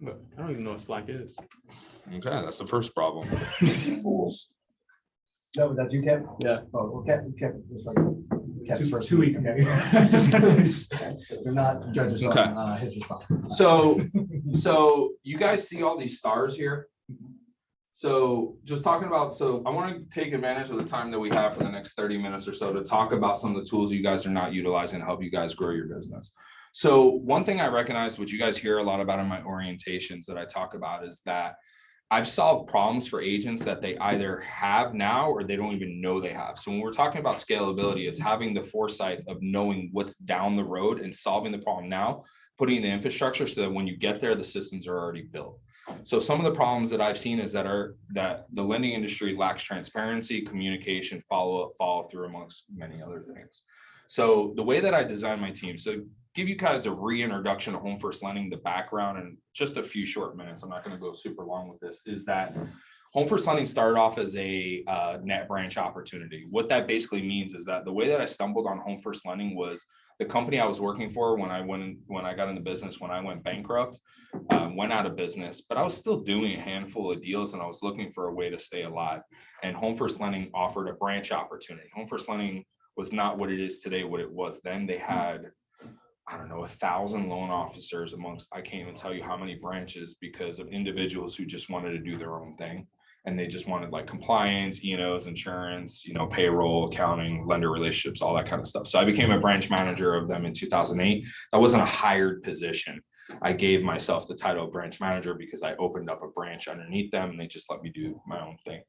But I don't even know what Slack is. Okay, that's the first problem. No, that's you, Kev? Yeah. Oh, well, Kev, it's like Kev's first. 2 weeks ago. They're not judges Okay. on his response. So you guys see all these stars here? So just talking about, so I want to take advantage of the time that we have for the next 30 minutes or so to talk about some of the tools you guys are not utilizing to help you guys grow your business. So one thing I recognize, which you guys hear a lot about in my orientations that I talk about, is that I've solved problems for agents that they either have now or they don't even know they have. So when we're talking about scalability, it's having the foresight of knowing what's down the road and solving the problem now, putting in the infrastructure so that when you get there, the systems are already built. So some of the problems that I've seen is that the lending industry lacks transparency, communication, follow through, amongst many other things. So the way that I design my team, so give you guys a reintroduction to Home First Lending, the background, in just a few short minutes. I'm not going to go super long with this. Is that Home First Lending started off as a net branch opportunity. What that basically means is that the way that I stumbled on Home First Lending was the company I was working for when I got into business, when I went bankrupt, went out of business, but I was still doing a handful of deals and I was looking for a way to stay alive. And Home First Lending offered a branch opportunity. Home First Lending was not what it is today, what it was then. They had, I don't know, 1,000 loan officers amongst, I can't even tell you how many branches, because of individuals who just wanted to do their own thing. And they just wanted like compliance, E&Os, insurance, payroll, accounting, lender relationships, all that kind of stuff. So I became a branch manager of them in 2008. That wasn't a hired position. I gave myself the title of branch manager because I opened up a branch underneath them and they just let me do my own thing.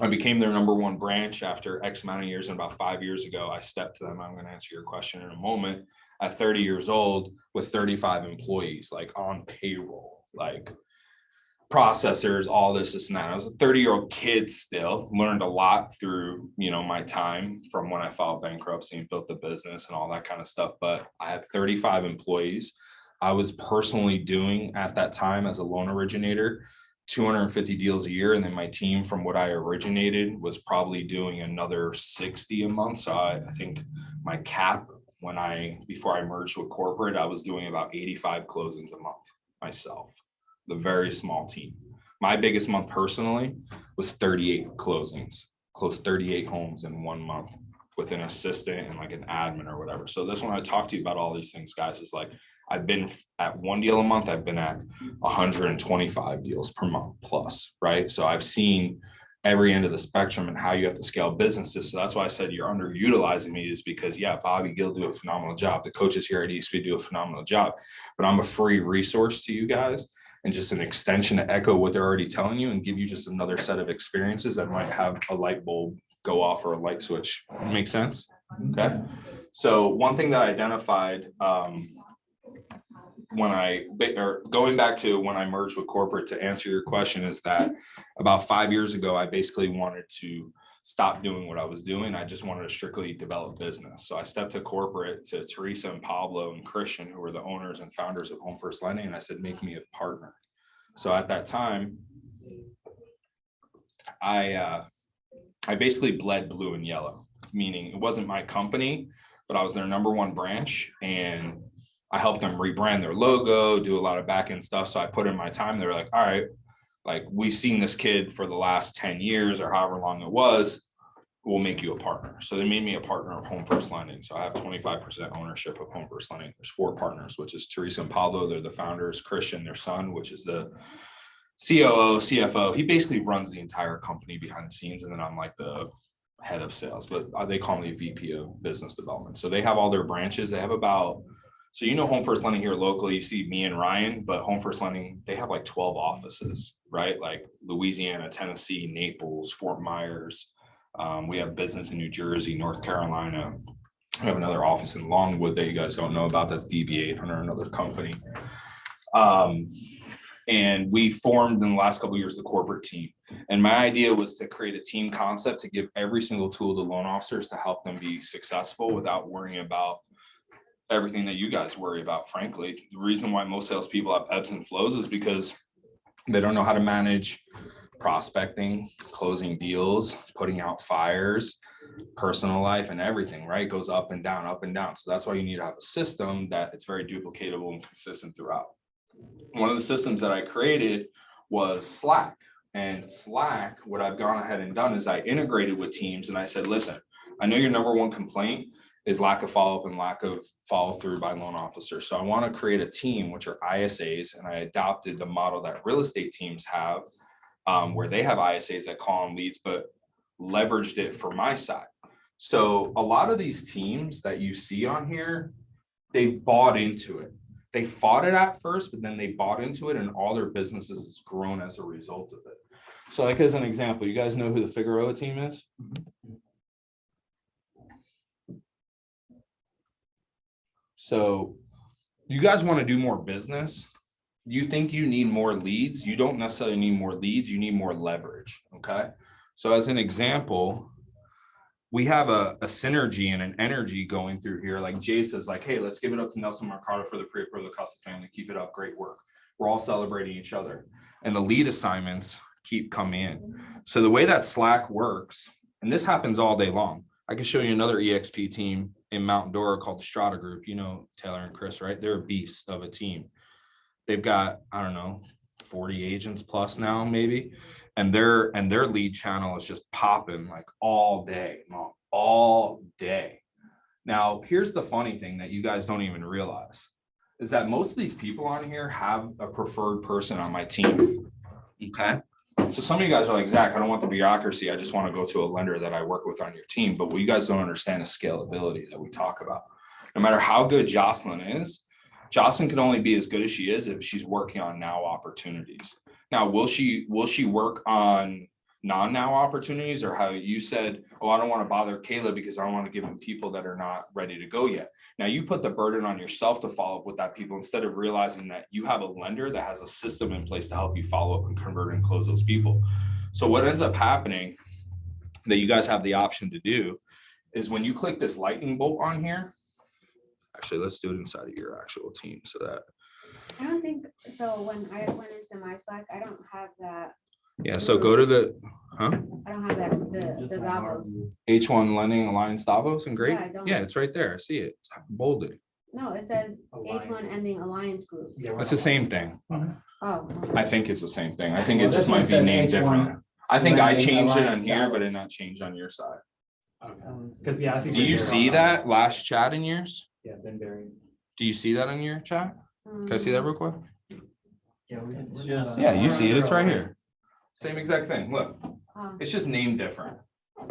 I became their number one branch after X amount of years, and about 5 years ago, I stepped to them. I'm going to answer your question in a moment. At 30 years old with 35 employees, like on payroll, like processors, all this and that. I was a 30-year-old kid still, learned a lot through, my time from when I filed bankruptcy and built the business and all that kind of stuff. But I have 35 employees. I was personally doing at that time as a loan originator 250 deals a year. And then my team from what I originated was probably doing another 60 a month. So I think my cap before I merged with corporate, I was doing about 85 closings a month myself, the very small team. My biggest month personally was 38 closings, closed 38 homes in 1 month with an assistant and like an admin or whatever. So this one I talk to you about all these things, guys, is like, I've been at 1 deal a month. I've been at 125 deals per month plus, right? So I've seen every end of the spectrum and how you have to scale businesses. So that's why I said you're underutilizing me, is because Bobby Gill do a phenomenal job. The coaches here at ESP do a phenomenal job, but I'm a free resource to you guys and just an extension to echo what they're already telling you and give you just another set of experiences that might have a light bulb go off or a light switch. Make sense? Okay. So one thing that I identified, going back to when I merged with corporate, to answer your question, is that about 5 years ago, I basically wanted to stop doing what I was doing. I just wanted to strictly develop business. So I stepped to corporate, to Teresa and Pablo and Christian, who were the owners and founders of Home First Lending. And I said, make me a partner. So at that time, I basically bled blue and yellow, meaning it wasn't my company, but I was their number one branch, and I helped them rebrand their logo, do a lot of back end stuff. So I put in my time. They were like, all right, like, we've seen this kid for the last 10 years or however long it was, we'll make you a partner. So they made me a partner of Home First Lending. So I have 25% ownership of Home First Lending. There's 4 partners, which is Teresa and Pablo. They're the founders. Christian, their son, which is the COO, CFO. He basically runs the entire company behind the scenes. And then I'm like the head of sales, but they call me VP of business development. So they have all their branches. They have about, so Home First Lending here locally, you see me and Ryan, but Home First Lending, they have like 12 offices, right? Like Louisiana, Tennessee, Naples, Fort Myers. We have business in New Jersey, North Carolina. We have another office in Longwood that you guys don't know about. That's DB800, another company. And we formed in the last couple of years the corporate team. And my idea was to create a team concept to give every single tool to loan officers to help them be successful without worrying about everything that you guys worry about. Frankly, the reason why most salespeople have ebbs and flows is because they don't know how to manage prospecting, closing deals, putting out fires, personal life, and everything, right? It goes up and down, up and down. So that's why you need to have a system that it's very duplicatable and consistent throughout. One of the systems that I created was Slack. And Slack, what I've gone ahead and done is I integrated with teams and I said, listen, I know your number one complaint is lack of follow-up and lack of follow-through by loan officers. So I want to create a team, which are ISAs, and I adopted the model that real estate teams have, where they have ISAs that call on leads, but leveraged it for my side. So a lot of these teams that you see on here, they bought into it. They fought it at first, but then they bought into it, and all their businesses has grown as a result of it. So like as an example, you guys know who the Figueroa team is? So you guys want to do more business. You think you need more leads. You don't necessarily need more leads. You need more leverage. Okay. So as an example, we have a synergy and an energy going through here. Like Jay says, like, hey, let's give it up to Nelson Mercado for the Pre-Pro La Casa family. Keep it up. Great work. We're all celebrating each other. And the lead assignments keep coming in. So the way that Slack works, and this happens all day long. I can show you another EXP team in Mount Dora called the Strata Group. You know, Taylor and Chris, right? They're a beast of a team. They've got, I don't know, 40 agents plus now, maybe. And their lead channel is just popping like all day. Now, here's the funny thing that you guys don't even realize is that most of these people on here have a preferred person on my team. Okay. So some of you guys are like, Zach, I don't want the bureaucracy. I just want to go to a lender that I work with on your team. But what you guys don't understand is scalability that we talk about. No matter how good Jocelyn is, Jocelyn can only be as good as she is if she's working on now opportunities. Now, will she work on non-now opportunities, or how you said, oh, I don't want to bother Kayla because I don't want to give them people that are not ready to go yet. Now you put the burden on yourself to follow up with that people instead of realizing that you have a lender that has a system in place to help you follow up and convert and close those people. So what ends up happening that you guys have the option to do is when you click this lightning bolt on here, actually, let's do it inside of your actual team so that. I don't think, so when I went into my Slack, I don't have that. Yeah, so go to the, I don't have that, the Davos. H1 Lending Alliance Davos and great. Yeah, I don't. Yeah, it's right there. See it. It's bolded. No, it says H1 ending alliance group. It's the same thing. Oh. I think it's the same thing. I think Well, it just this one might be says named H1 different. I think I Lending changed it Alliance on here, but Davos. it not changed on your side. Because yeah, I think. Do you see that last chat in yours? Yeah, been very. Do you see that in your chat? Can I see that real quick? It's just- Yeah, you see it. It's right here. Same exact thing. Look, Oh. it's just named different.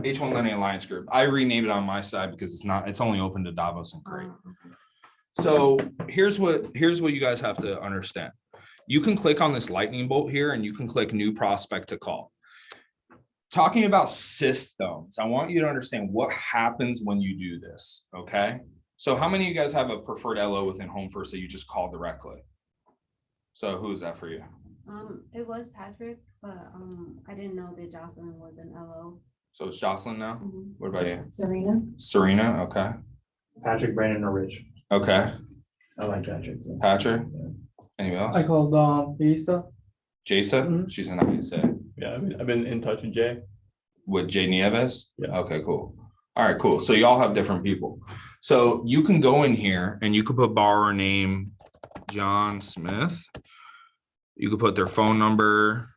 H1 Lending Alliance Group. I renamed it on my side because it's only open to Davos and Great. So here's what you guys have to understand. You can click on this lightning bolt here and you can click new prospect to call. Talking about systems, I want you to understand what happens when you do this, okay? So how many of you guys have a preferred LO within Home First that you just call directly? So who is that for you? It was Patrick, but I didn't know that Jocelyn was an LO. So it's Jocelyn now? Mhm. What about you? Serena. Serena, okay. Patrick, Brandon, or Rich. Okay. I like Patrick. so. Patrick? Anyone else? called Lisa. Jason? She's an ISA. Yeah, I've been in touch with Jay. With Jay Nieves? Yeah. Okay, cool. All right, cool. So y'all have different people. So you can go in here and you could put borrower name John Smith. You could put their phone number.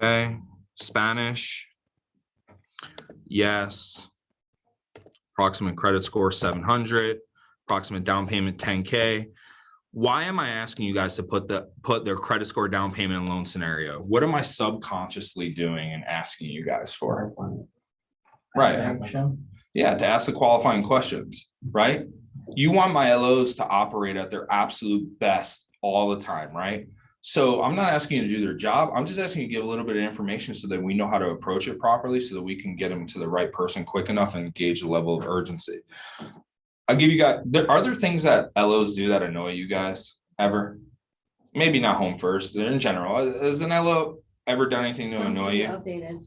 Okay, Spanish. Yes. Approximate credit score 700. Approximate down payment 10K. Why am I asking you guys to put their credit score, down payment, and loan scenario? What am I subconsciously doing and asking you guys for? Right. Yeah, to ask the qualifying questions, right? You want my LOs to operate at their absolute best all the time, right? So I'm not asking you to do their job. I'm just asking you to give a little bit of information so that we know how to approach it properly so that we can get them to the right person quick enough and gauge the level of urgency. I'll give you guys, are there things that LOs do that annoy you guys ever? Maybe not Home First, in general. Has an LO ever done anything to annoy you? Updated.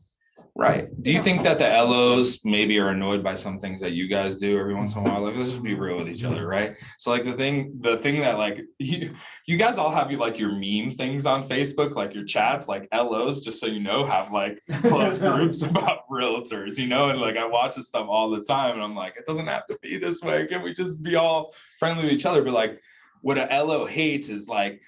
Right. Do you think that the LOs maybe are annoyed by some things that you guys do every once in a while? Like, let's just be real with each other, right? So like the thing that like you guys all have like your meme things on Facebook, like your chats, like LOs, just so you know, have like close groups about realtors, you know, and like I watch this stuff all the time and I'm like, it doesn't have to be this way. Can we just be all friendly with each other? But like what a LO hates is like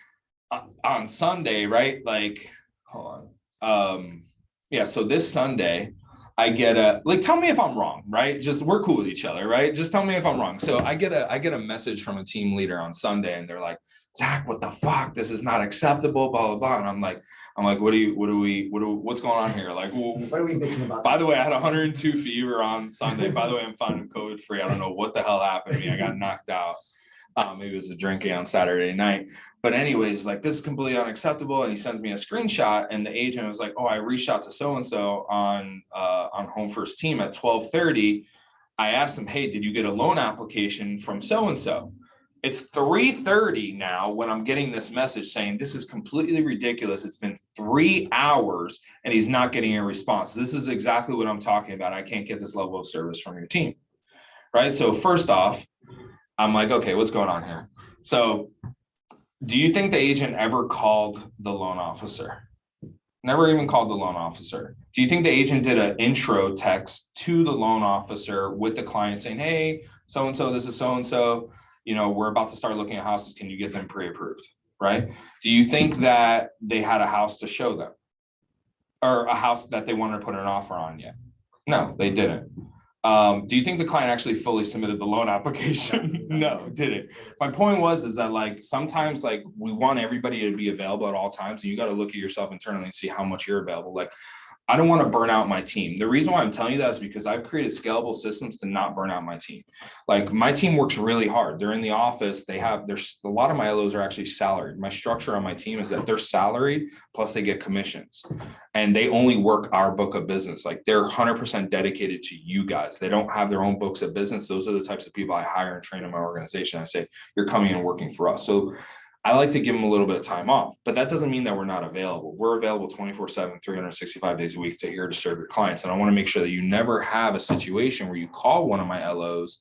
on Sunday, right? Like, hold on. Yeah, so this Sunday, I get like, tell me if I'm wrong, right? Just we're cool with each other, right? Just tell me if I'm wrong. So I get a message from a team leader on Sunday, and they're like, Zach, what the fuck? This is not acceptable, blah blah blah. And I'm like, what's going on here? Like, well, What are we bitching about? by the way, I had 102 fever on Sunday. By the way, I'm fine and COVID free. I don't know what the hell happened to me. I got knocked out. Maybe it was the drinking on Saturday night. But anyways, like this is completely unacceptable. And he sends me a screenshot and the agent was like, oh, I reached out to so-and-so on Home First team at 12:30. I asked him, hey, did you get a loan application from so-and-so? It's 3:30 now when I'm getting this message saying this is completely ridiculous. It's been 3 hours and he's not getting a response. This is exactly what I'm talking about. I can't get this level of service from your team, right? So first off, I'm like, okay, what's going on here? So do you think the agent ever called the loan officer? Never even called the loan officer. Do you think the agent did an intro text to the loan officer with the client saying, hey, so-and-so, this is so-and-so, you know, we're about to start looking at houses. Can you get them pre-approved, right? Do you think that they had a house to show them or a house that they wanted to put an offer on yet? No, they didn't. Do you think the client actually fully submitted the loan application? No, didn't. My point is that like sometimes like we want everybody to be available at all times and you got to look at yourself internally and see how much you're available. Like I don't want to burn out my team. The reason why I'm telling you that is because I've created scalable systems to not burn out my team. Like my team works really hard. They're in the office. There's a lot of my LOs are actually salaried. My structure on my team is that they're salaried plus they get commissions, and they only work our book of business. Like they're 100% dedicated to you guys. They don't have their own books of business. Those are the types of people I hire and train in my organization. I say, you're coming and working for us. So I like to give them a little bit of time off, but that doesn't mean that we're not available. We're available 24/7, 365 days a week to here to serve your clients. And I want to make sure that you never have a situation where you call one of my LOs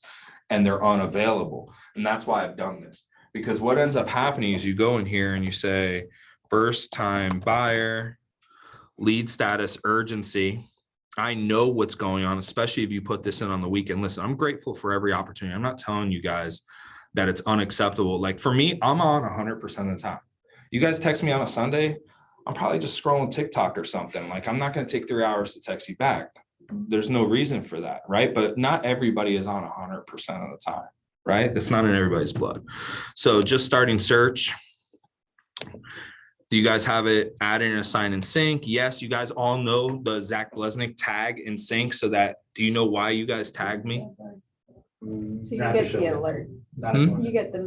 and they're unavailable. And that's why I've done this, because what ends up happening is you go in here and you say, first time buyer, lead status, urgency. I know what's going on, especially if you put this in on the weekend. Listen, I'm grateful for every opportunity. I'm not telling you guys that it's unacceptable. Like for me, I'm on 100% of the time. You guys text me on a Sunday, I'm probably just scrolling TikTok or something. Like I'm not going to take 3 hours to text you back. There's no reason for that, right? But not everybody is on 100% of the time, right? It's not in everybody's blood. So just starting search. Do you guys have it added and assign in sync? Yes, you guys all know the Zach Blesnick tag in sync. So that, do you know why you guys tagged me? So you get the alert. You get the,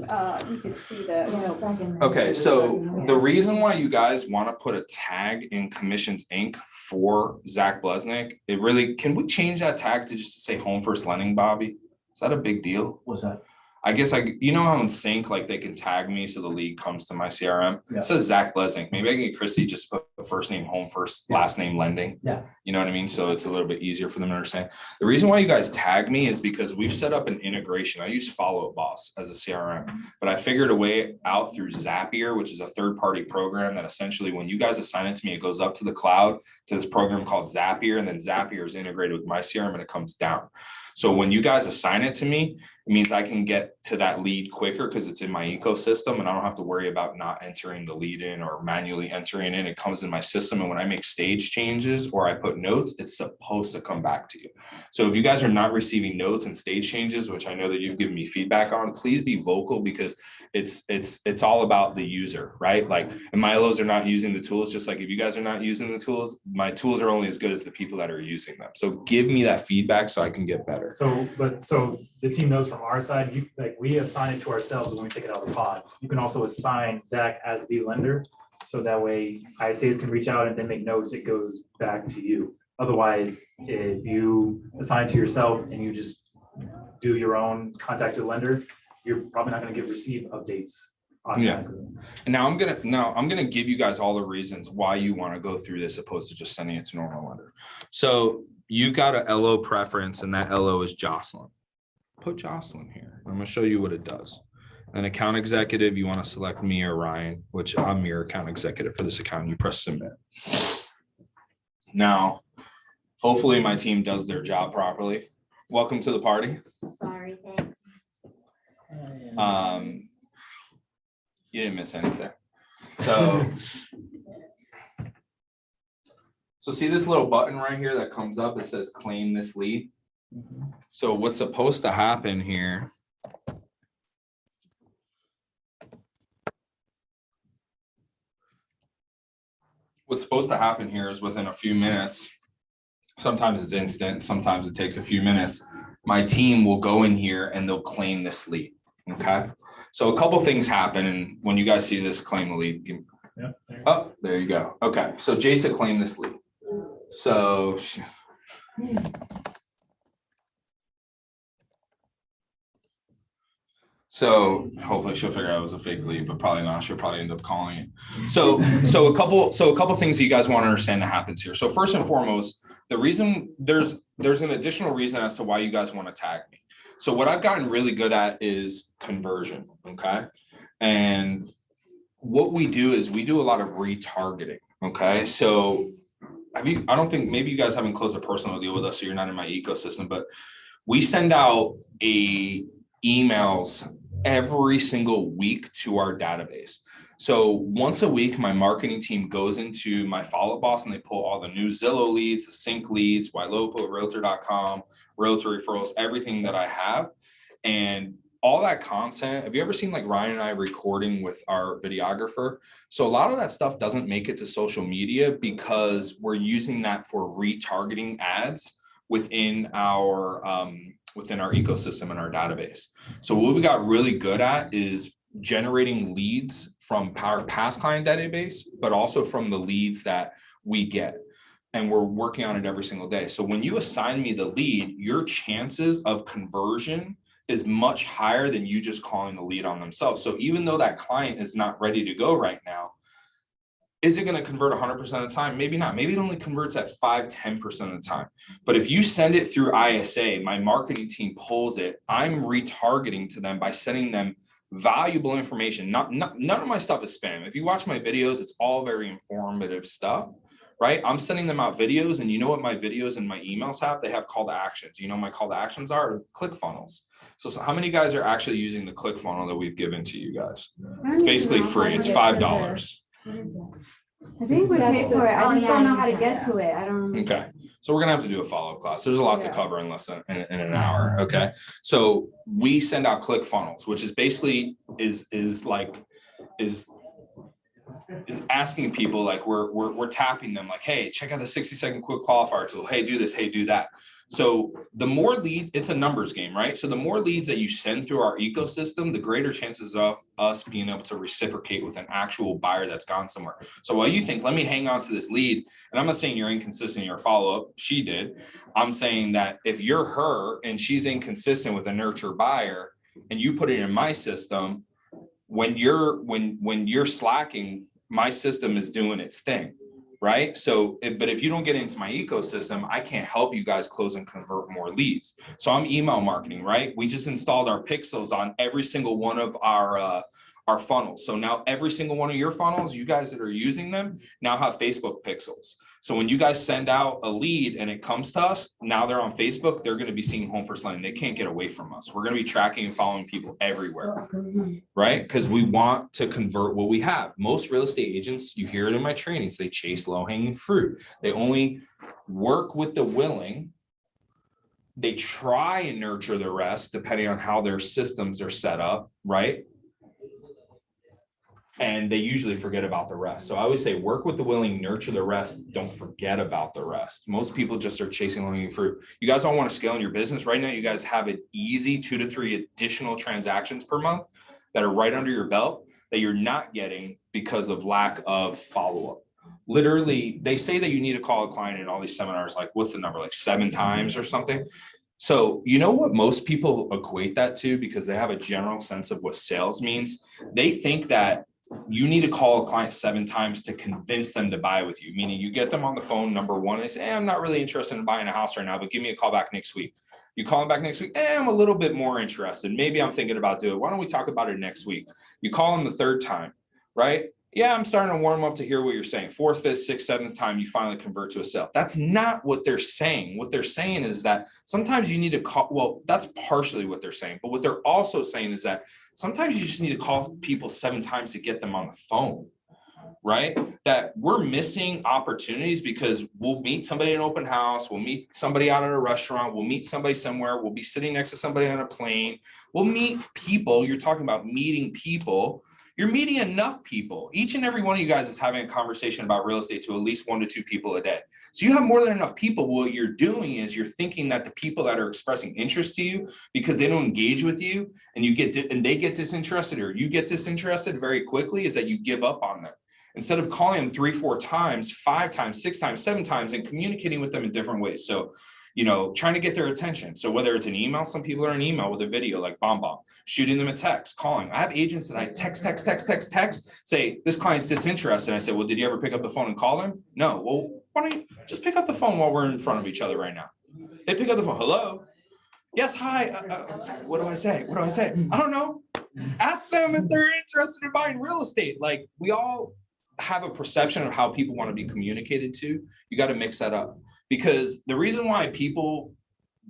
you can see the notes. Okay, so the reason why you guys want to put a tag in Commissions Inc. for Zach Blesnick, it really, can we change that tag to just say Home First Lending, Bobby? Is that a big deal? What's that? I guess you know how in sync, like they can tag me so the lead comes to my CRM. Yeah. It says Zach Blesnick. Maybe I can get Christy just put the first name Home First, last name Lending. Yeah. You know what I mean? So it's a little bit easier for them to understand. The reason why you guys tag me is because we've set up an integration. I use Follow Up Boss as a CRM, but I figured a way out through Zapier, which is a third-party program that essentially when you guys assign it to me, it goes up to the cloud to this program called Zapier, and then Zapier is integrated with my CRM and it comes down. So when you guys assign it to me, it means I can get to that lead quicker because it's in my ecosystem and I don't have to worry about not entering the lead in or manually entering in. It comes in my system. And when I make stage changes or I put notes, it's supposed to come back to you. So if you guys are not receiving notes and stage changes, which I know that you've given me feedback on, please be vocal because it's all about the user, right? Like, and my LOs are not using the tools, just like if you guys are not using the tools, my tools are only as good as the people that are using them. So give me that feedback so I can get better. So the team knows from our side, we assign it to ourselves when we take it out of the pod. You can also assign Zach as the lender. So that way ISAs can reach out and then make notes, it goes back to you. Otherwise, if you assign it to yourself and you just do your own contact your lender, you're probably not going to get receive updates. Yeah. And now I'm gonna give you guys all the reasons why you want to go through this opposed to just sending it to normal lender. So you've got a LO preference and that LO is Jocelyn. Put Jocelyn here. I'm gonna show you what it does. An account executive, you want to select me or Ryan, which I'm your account executive for this account. You press submit. Now, hopefully my team does their job properly. Welcome to the party. Sorry, thanks. You didn't miss anything. So see this little button right here that comes up, it says claim this lead. So what's supposed to happen here is within a few minutes, sometimes it's instant, sometimes it takes a few minutes, my team will go in here and they'll claim this lead. Okay. So a couple things happen, and when you guys see this claim the lead, oh, there you go. Okay, so Jason claimed this lead. So hopefully she'll figure out it was a fake lead, but probably not. She'll probably end up calling it. So a couple things that you guys want to understand that happens here. So first and foremost, the reason there's an additional reason as to why you guys want to tag me. So what I've gotten really good at is conversion, okay? And what we do is we do a lot of retargeting, okay? So I don't think, maybe you guys haven't closed a personal deal with us, so you're not in my ecosystem, but we send out emails every single week to our database. So once a week, my marketing team goes into my Follow Up Boss and they pull all the new Zillow leads, the sync leads, Ylopo, Realtor.com, Realtor referrals, everything that I have. And all that content, have you ever seen like Ryan and I recording with our videographer? So a lot of that stuff doesn't make it to social media because we're using that for retargeting ads within our ecosystem and our database. So what we got really good at is generating leads from our past client database, but also from the leads that we get. And we're working on it every single day. So when you assign me the lead, your chances of conversion is much higher than you just calling the lead on themselves. So even though that client is not ready to go right now, is it going to convert 100% of the time? Maybe not. Maybe it only converts at 5-10% of the time. But if you send it through ISA, my marketing team pulls it, I'm retargeting to them by sending them valuable information. None of my stuff is spam. If you watch my videos, it's all very informative stuff, right? I'm sending them out videos, and you know what my videos and my emails have? They have call to actions. You know, my call to actions are click funnels. So how many guys are actually using the click funnel that we've given to you guys? It's basically free. It's $5. I think we pay for it. I just don't know how to get to it. I don't. Okay, so we're gonna have to do a follow-up class. There's a lot to cover in less than in an hour. Okay, so we send out click funnels, which is basically is asking people, like we're tapping them like, hey, check out the 60-second quick qualifier tool. Hey, do this. Hey, do that. So the more lead, it's a numbers game, right? So the more leads that you send through our ecosystem, the greater chances of us being able to reciprocate with an actual buyer that's gone somewhere. So while you think, let me hang on to this lead, and I'm not saying you're inconsistent in your follow-up, she did. I'm saying that if you're her and she's inconsistent with a nurture buyer and you put it in my system, when you're slacking, my system is doing its thing. Right. So, but if you don't get into my ecosystem, I can't help you guys close and convert more leads. So I'm email marketing, right? We just installed our pixels on every single one of our funnels. So now every single one of your funnels, you guys that are using them now have Facebook pixels. So when you guys send out a lead and it comes to us, now they're on Facebook, they're going to be seeing Home First Lending. They can't get away from us. We're going to be tracking and following people everywhere, right? Because we want to convert what we have. Most real estate agents, you hear it in my trainings, they chase low-hanging fruit. They only work with the willing. They try and nurture the rest depending on how their systems are set up, right? And they usually forget about the rest. So I always say, work with the willing, nurture the rest. Don't forget about the rest. Most people just are chasing low-hanging fruit. You guys all want to scale in your business right now. You guys have an easy 2 to 3 additional transactions per month that are right under your belt that you're not getting because of lack of follow-up. Literally, they say that you need to call a client in all these seminars, like what's the number, like 7 times or something. So you know what most people equate that to, because they have a general sense of what sales means. They think that you need to call a client 7 times to convince them to buy with you, meaning you get them on the phone, number one, they say, hey, I'm not really interested in buying a house right now, but give me a call back next week. You call them back next week, I'm a little bit more interested. Maybe I'm thinking about doing it. Why don't we talk about it next week? You call them the 3rd time, right? Yeah, I'm starting to warm up to hear what you're saying. 4th, 5th, 6th, 7th time, you finally convert to a sale. That's not what they're saying. What they're saying is that sometimes you need to call, well, that's partially what they're saying, but what they're also saying is that sometimes you just need to call people 7 times to get them on the phone, right? That we're missing opportunities because we'll meet somebody in an open house, we'll meet somebody out at a restaurant, we'll meet somebody somewhere, we'll be sitting next to somebody on a plane, we'll meet people. You're talking about meeting people. You're meeting enough people. Each and every one of you guys is having a conversation about real estate to at least 1 to 2 people a day. So you have more than enough people. What you're doing is you're thinking that the people that are expressing interest to you because they don't engage with you and they get disinterested, or you get disinterested very quickly, is that you give up on them. Instead of calling them 3, 4 times, 5 times, 6 times, 7 times, and communicating with them in different ways. So, trying to get their attention. So whether it's an email, some people are an email with a video like BombBomb, shooting them a text, calling. I have agents that I text, say, this client's disinterested. I say, well, did you ever pick up the phone and call them? No. Well, why don't you just pick up the phone while we're in front of each other right now? They pick up the phone. Hello? Yes, hi. What do I say? I don't know. Ask them if they're interested in buying real estate. Like, we all have a perception of how people want to be communicated to. You got to mix that up. Because the reason why people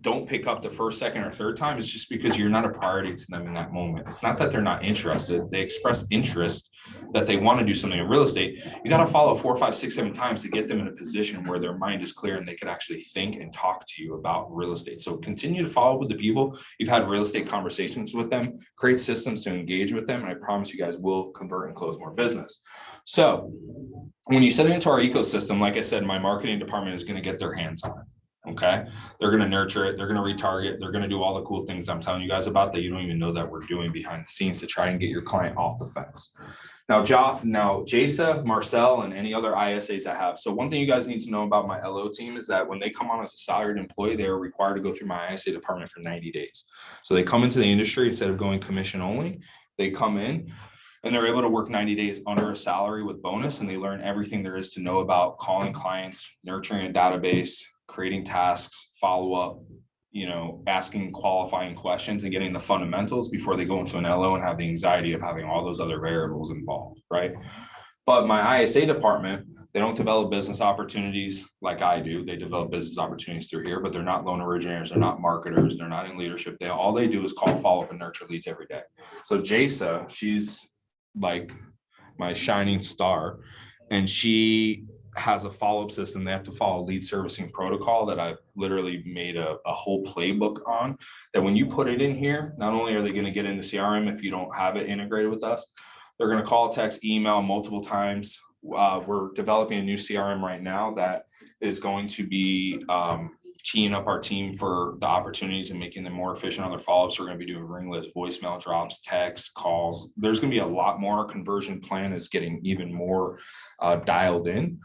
don't pick up the 1st, 2nd, or 3rd time is just because you're not a priority to them in that moment. It's not that they're not interested. They express interest. that they want to do something in real estate, you got to follow 4, 5, 6, 7 times to get them in a position where their mind is clear and they could actually think and talk to you about real estate. So continue to follow up with the people. You've had real estate conversations with them, create systems to engage with them. And I promise you guys will convert and close more business. So when you set it into our ecosystem, like I said, my marketing department is going to get their hands on it. Okay. They're going to nurture it. They're going to retarget. They're going to do all the cool things I'm telling you guys about that you don't even know that we're doing behind the scenes to try and get your client off the fence. Now, Jasa, Marcel, and any other ISAs I have. So one thing you guys need to know about my LO team is that when they come on as a salaried employee, they are required to go through my ISA department for 90 days. So they come into the industry instead of going commission only, they come in and they're able to work 90 days under a salary with bonus, and they learn everything there is to know about calling clients, nurturing a database, creating tasks, follow up, asking qualifying questions and getting the fundamentals before they go into an LO and have the anxiety of having all those other variables involved, right? But my ISA department, they don't develop business opportunities like I do. They develop business opportunities through here, but they're not loan originators. They're not marketers. They're not in leadership. All they do is call, follow up, and nurture leads every day. So Jasa, she's like my shining star, and she has a follow-up system. They have to follow lead servicing protocol that I've literally made a whole playbook on, that when you put it in here, not only are they going to get in the CRM if you don't have it integrated with us, they're going to call, text, email multiple times. We're developing a new CRM right now that is going to be teeing up our team for the opportunities and making them more efficient on their follow-ups. We're going to be doing ring lists, voicemail drops, texts, calls. There's going to be a lot more. Our conversion plan is getting even more dialed in.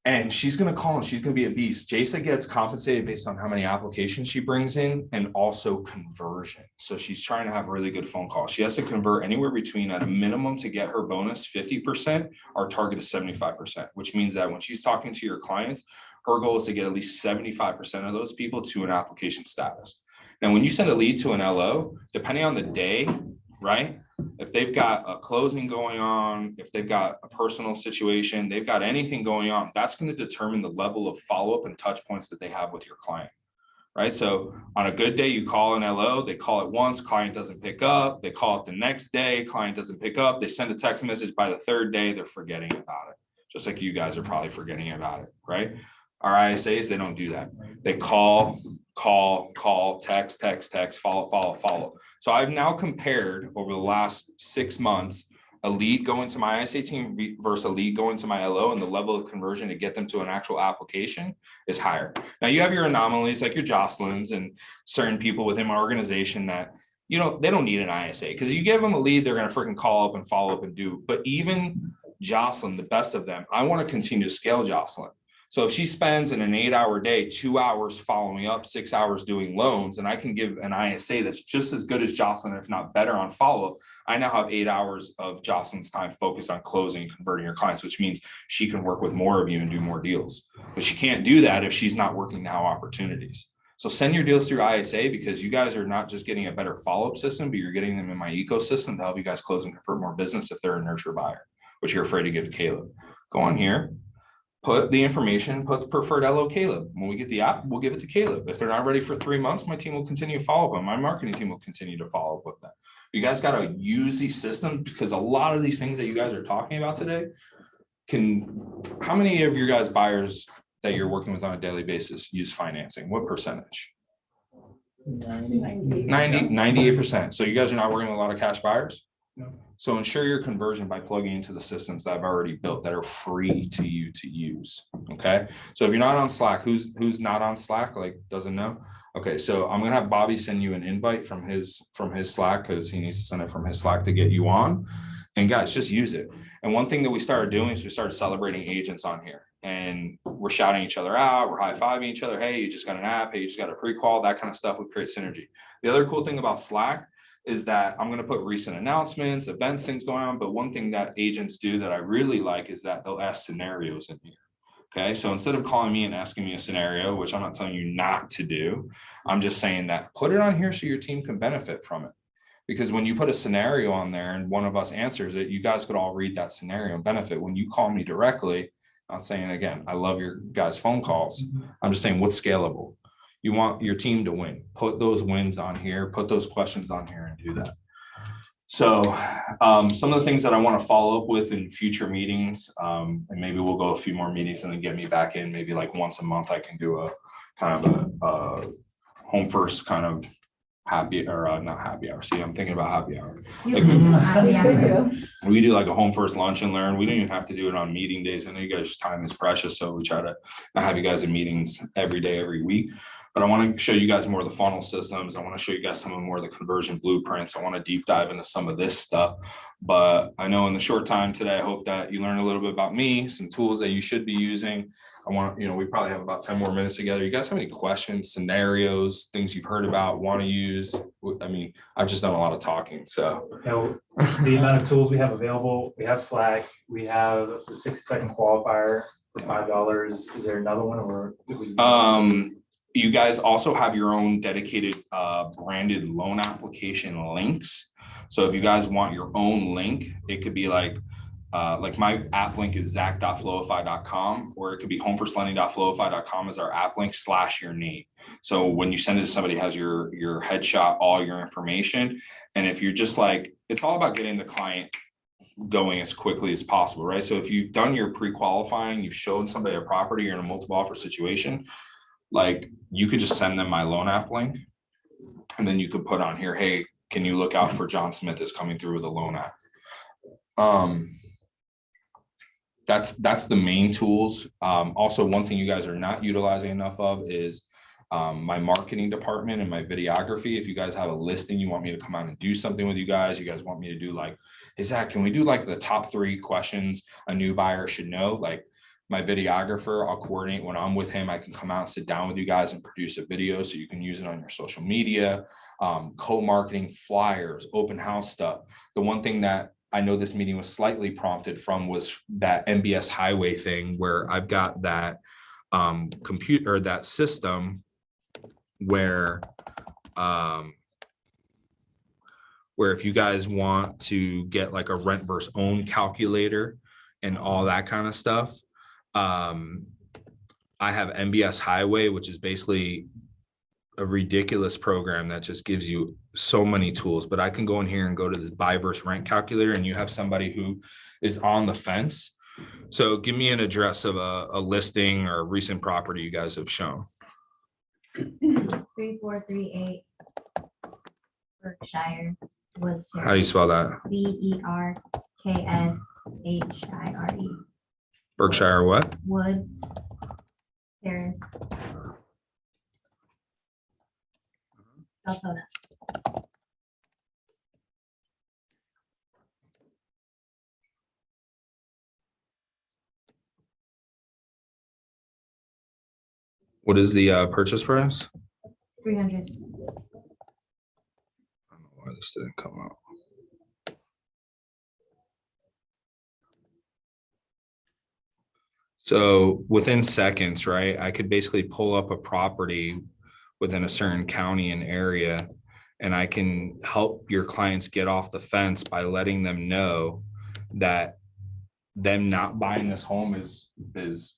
And she's going to call and she's going to be a beast. Jasa gets compensated based on how many applications she brings in and also conversion. So she's trying to have really good phone calls. She has to convert anywhere between, at a minimum, to get her bonus 50%. Our target is 75%, which means that when she's talking to your clients, her goal is to get at least 75% of those people to an application status. Now, when you send a lead to an LO, depending on the day, right? If they've got a closing going on, if they've got a personal situation, they've got anything going on, that's going to determine the level of follow-up and touch points that they have with your client, right? So on a good day, you call an LO, they call it once, client doesn't pick up, they call it the next day, client doesn't pick up, they send a text message, by the third day, they're forgetting about it. Just like you guys are probably forgetting about it, right? Our ISAs, they don't do that. They call, text, follow. So I've now compared over the last 6 months, a lead going to my ISA team versus a lead going to my LO, and the level of conversion to get them to an actual application is higher. Now you have your anomalies like your Jocelyn's and certain people within my organization that, they don't need an ISA, because you give them a lead, they're going to freaking call up and follow up and do. But even Jocelyn, the best of them, I want to continue to scale Jocelyn. So if she spends in an 8-hour day, 2 hours following up, 6 hours doing loans, and I can give an ISA that's just as good as Jocelyn, if not better on follow-up, I now have 8 hours of Jocelyn's time focused on closing and converting your clients, which means she can work with more of you and do more deals. But she can't do that if she's not working now opportunities. So send your deals through ISA, because you guys are not just getting a better follow-up system, but you're getting them in my ecosystem to help you guys close and convert more business if they're a nurture buyer, which you're afraid to give to Caleb. Go on here. Put the information, put the preferred LO Caleb. When we get the app, we'll give it to Caleb. If they're not ready for 3 months, my team will continue to follow up, and my marketing team will continue to follow up with them. You guys got to use these systems, because a lot of these things that you guys are talking about today how many of your guys buyers that you're working with on a daily basis use financing? What percentage? 98%. So you guys are not working with a lot of cash buyers? No. So ensure your conversion by plugging into the systems that I've already built that are free to you to use. Okay. So if you're not on Slack, who's not on Slack, like doesn't know? Okay. So I'm going to have Bobby send you an invite from his Slack, because he needs to send it from his Slack to get you on. And guys, just use it. And one thing that we started doing is we started celebrating agents on here, and we're shouting each other out. We're high-fiving each other. Hey, you just got an app. Hey, you just got a pre-qual, that kind of stuff would create synergy. The other cool thing about Slack is that I'm going to put recent announcements, events, things going on. But one thing that agents do that I really like is that they'll ask scenarios in here. Okay. So instead of calling me and asking me a scenario, which I'm not telling you not to do, I'm just saying that put it on here so your team can benefit from it. Because when you put a scenario on there and one of us answers it, you guys could all read that scenario and benefit. When you call me directly, I'm saying, again, I love your guys' phone calls. I'm just saying what's scalable. You want your team to win. Put those wins on here, put those questions on here, and do that. So some of the things that I want to follow up with in future meetings, and maybe we'll go a few more meetings and then get me back in, maybe like once a month, I can do a kind of a home first kind of happy or not happy hour. See, I'm thinking about happy hour. Like, we do like a home first lunch and learn. We don't even have to do it on meeting days. I know you guys' time is precious, so we try to not have you guys in meetings every day, every week. But I want to show you guys more of the funnel systems. I want to show you guys some of more of the conversion blueprints. I want to deep dive into some of this stuff. But I know in the short time today, I hope that you learn a little bit about me, some tools that you should be using. I want, we probably have about 10 more minutes together. You guys have any questions, scenarios, things you've heard about, want to use? I mean, I've just done a lot of talking, so. The amount of tools we have available, we have Slack, we have the 60-second qualifier for $5. Is there another one or? You guys also have your own dedicated branded loan application links. So if you guys want your own link, it could be like my app link is zach.flowify.com, or it could be homefirstlending.flowify.com as our app link / your name. So when you send it to somebody, it has your headshot, all your information. And if you're just like, it's all about getting the client going as quickly as possible, right? So if you've done your pre-qualifying, you've shown somebody a property, you're in a multiple offer situation, like you could just send them my loan app link, and then you could put on here, hey, can you look out for John Smith is coming through with a loan app. That's the main tools. Also, one thing you guys are not utilizing enough of is my marketing department and my videography. If you guys have a listing, you want me to come out and do something with you guys want me to do like, hey Zach, can we do like the top 3 questions a new buyer should know? Like, my videographer, I'll coordinate when I'm with him. I can come out and sit down with you guys and produce a video so you can use it on your social media, co-marketing, flyers, open house stuff. The one thing that I know this meeting was slightly prompted from was that MBS highway thing, where I've got that computer, that system where if you guys want to get like a rent versus own calculator and all that kind of stuff, I have MBS Highway, which is basically a ridiculous program that just gives you so many tools. But I can go in here and go to this buy versus rent calculator, and you have somebody who is on the fence. So give me an address of a listing or a recent property you guys have shown. 3438 Berkshire Woods. How do you spell that? BERKSHIRE. Berkshire what? Woods Terrace. Deltona. What is the purchase price? 300. I don't know why this didn't come out. So within seconds, right, I could basically pull up a property within a certain county and area, and I can help your clients get off the fence by letting them know that them not buying this home is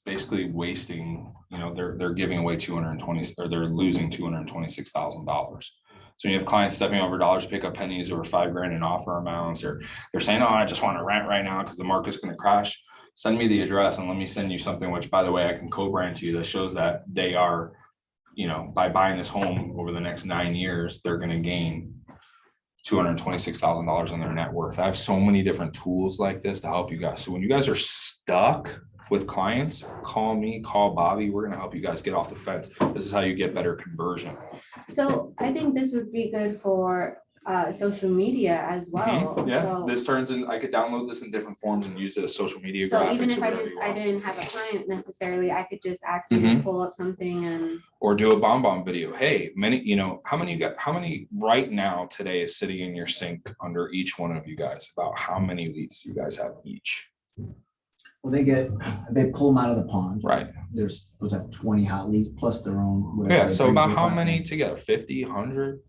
basically wasting, they're giving away 220, or they're losing $226,000. So you have clients stepping over dollars, pick up pennies over $5,000 in offer amounts, or they're saying, oh, I just want to rent right now because the market's going to crash. Send me the address and let me send you something, which by the way, I can co-brand to you that shows that they are, by buying this home over the next 9 years, they're going to gain $226,000 on their net worth. I have so many different tools like this to help you guys. So when you guys are stuck with clients, call me, call Bobby. We're going to help you guys get off the fence. This is how you get better conversion. So I think this would be good for social media as well. Yeah, So, this turns in, I could download this in different forms and use it as social media so graphics. even if or I whatever you want. didn't have a client necessarily, I could just ask you to pull up something and. Or do a bomb video. Hey, how many right now today is sitting in your sink under each one of you guys? About how many leads you guys have each? Well, they pull them out of the pond. Right. There's, was that 20 hot leads plus their own. Yeah, so about how many together? 50, 100?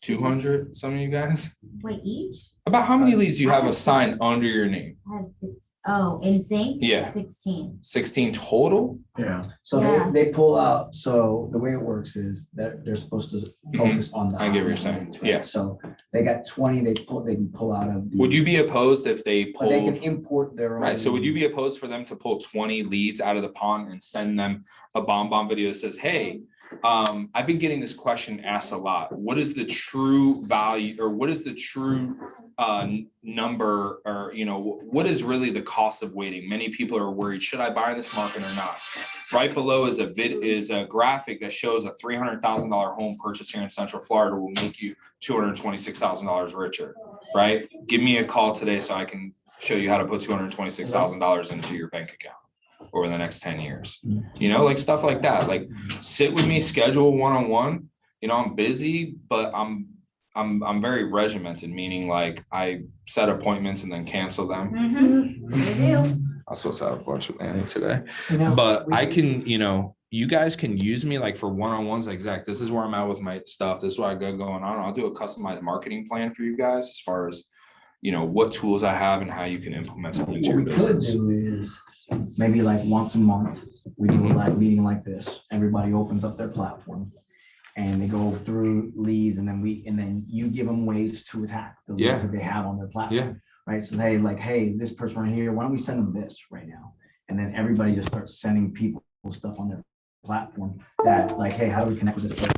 200, some of you guys? Wait, each? About how many leads do you I have have assigned six. under your name? I have 6. Oh, in sync? Yeah. 16. 16 total? Yeah. So Yeah. they pull out, so the way it works is that they're supposed to focus on the. I get what you're high saying. leads, right? Yeah. So they got 20, they can pull out of the. Would you be opposed if they But they can pulled? import their own. Right, so would you be opposed for them to pull 20 leads out of the pond and send them a bomb video that says, hey, I've been getting this question asked a lot. What is the true value, or what is the true number, or, you know, what is really the cost of waiting? Many people are worried, should I buy in this market or not? Right below is a graphic that shows a $300,000 home purchase here in Central Florida will make you $226,000 richer, right? Give me a call today so I can show you how to put $226,000 into your bank account over the next 10 years. You know, like stuff like that. Like, sit with me, schedule one-on-one. You know, I'm busy, but I'm very regimented, meaning like I set appointments and then cancel them. I was supposed to have a bunch with Annie today, but I can, you know, you guys can use me like for one-on-ones, like Zach, this is where I'm at with my stuff. This is what I got going on. I'll do a customized marketing plan for you guys as far as, you know, what tools I have and how you can implement them into What your we could business. do is maybe like once a month, we do a live meeting like this. Everybody opens up their platform and they go through leads, and then you give them ways to attack the Yeah. leads that they have on their platform. Right. So hey, this person right here, why don't we send them this right now? And then everybody just starts sending people stuff on their platform that like, hey, how do we connect with this person?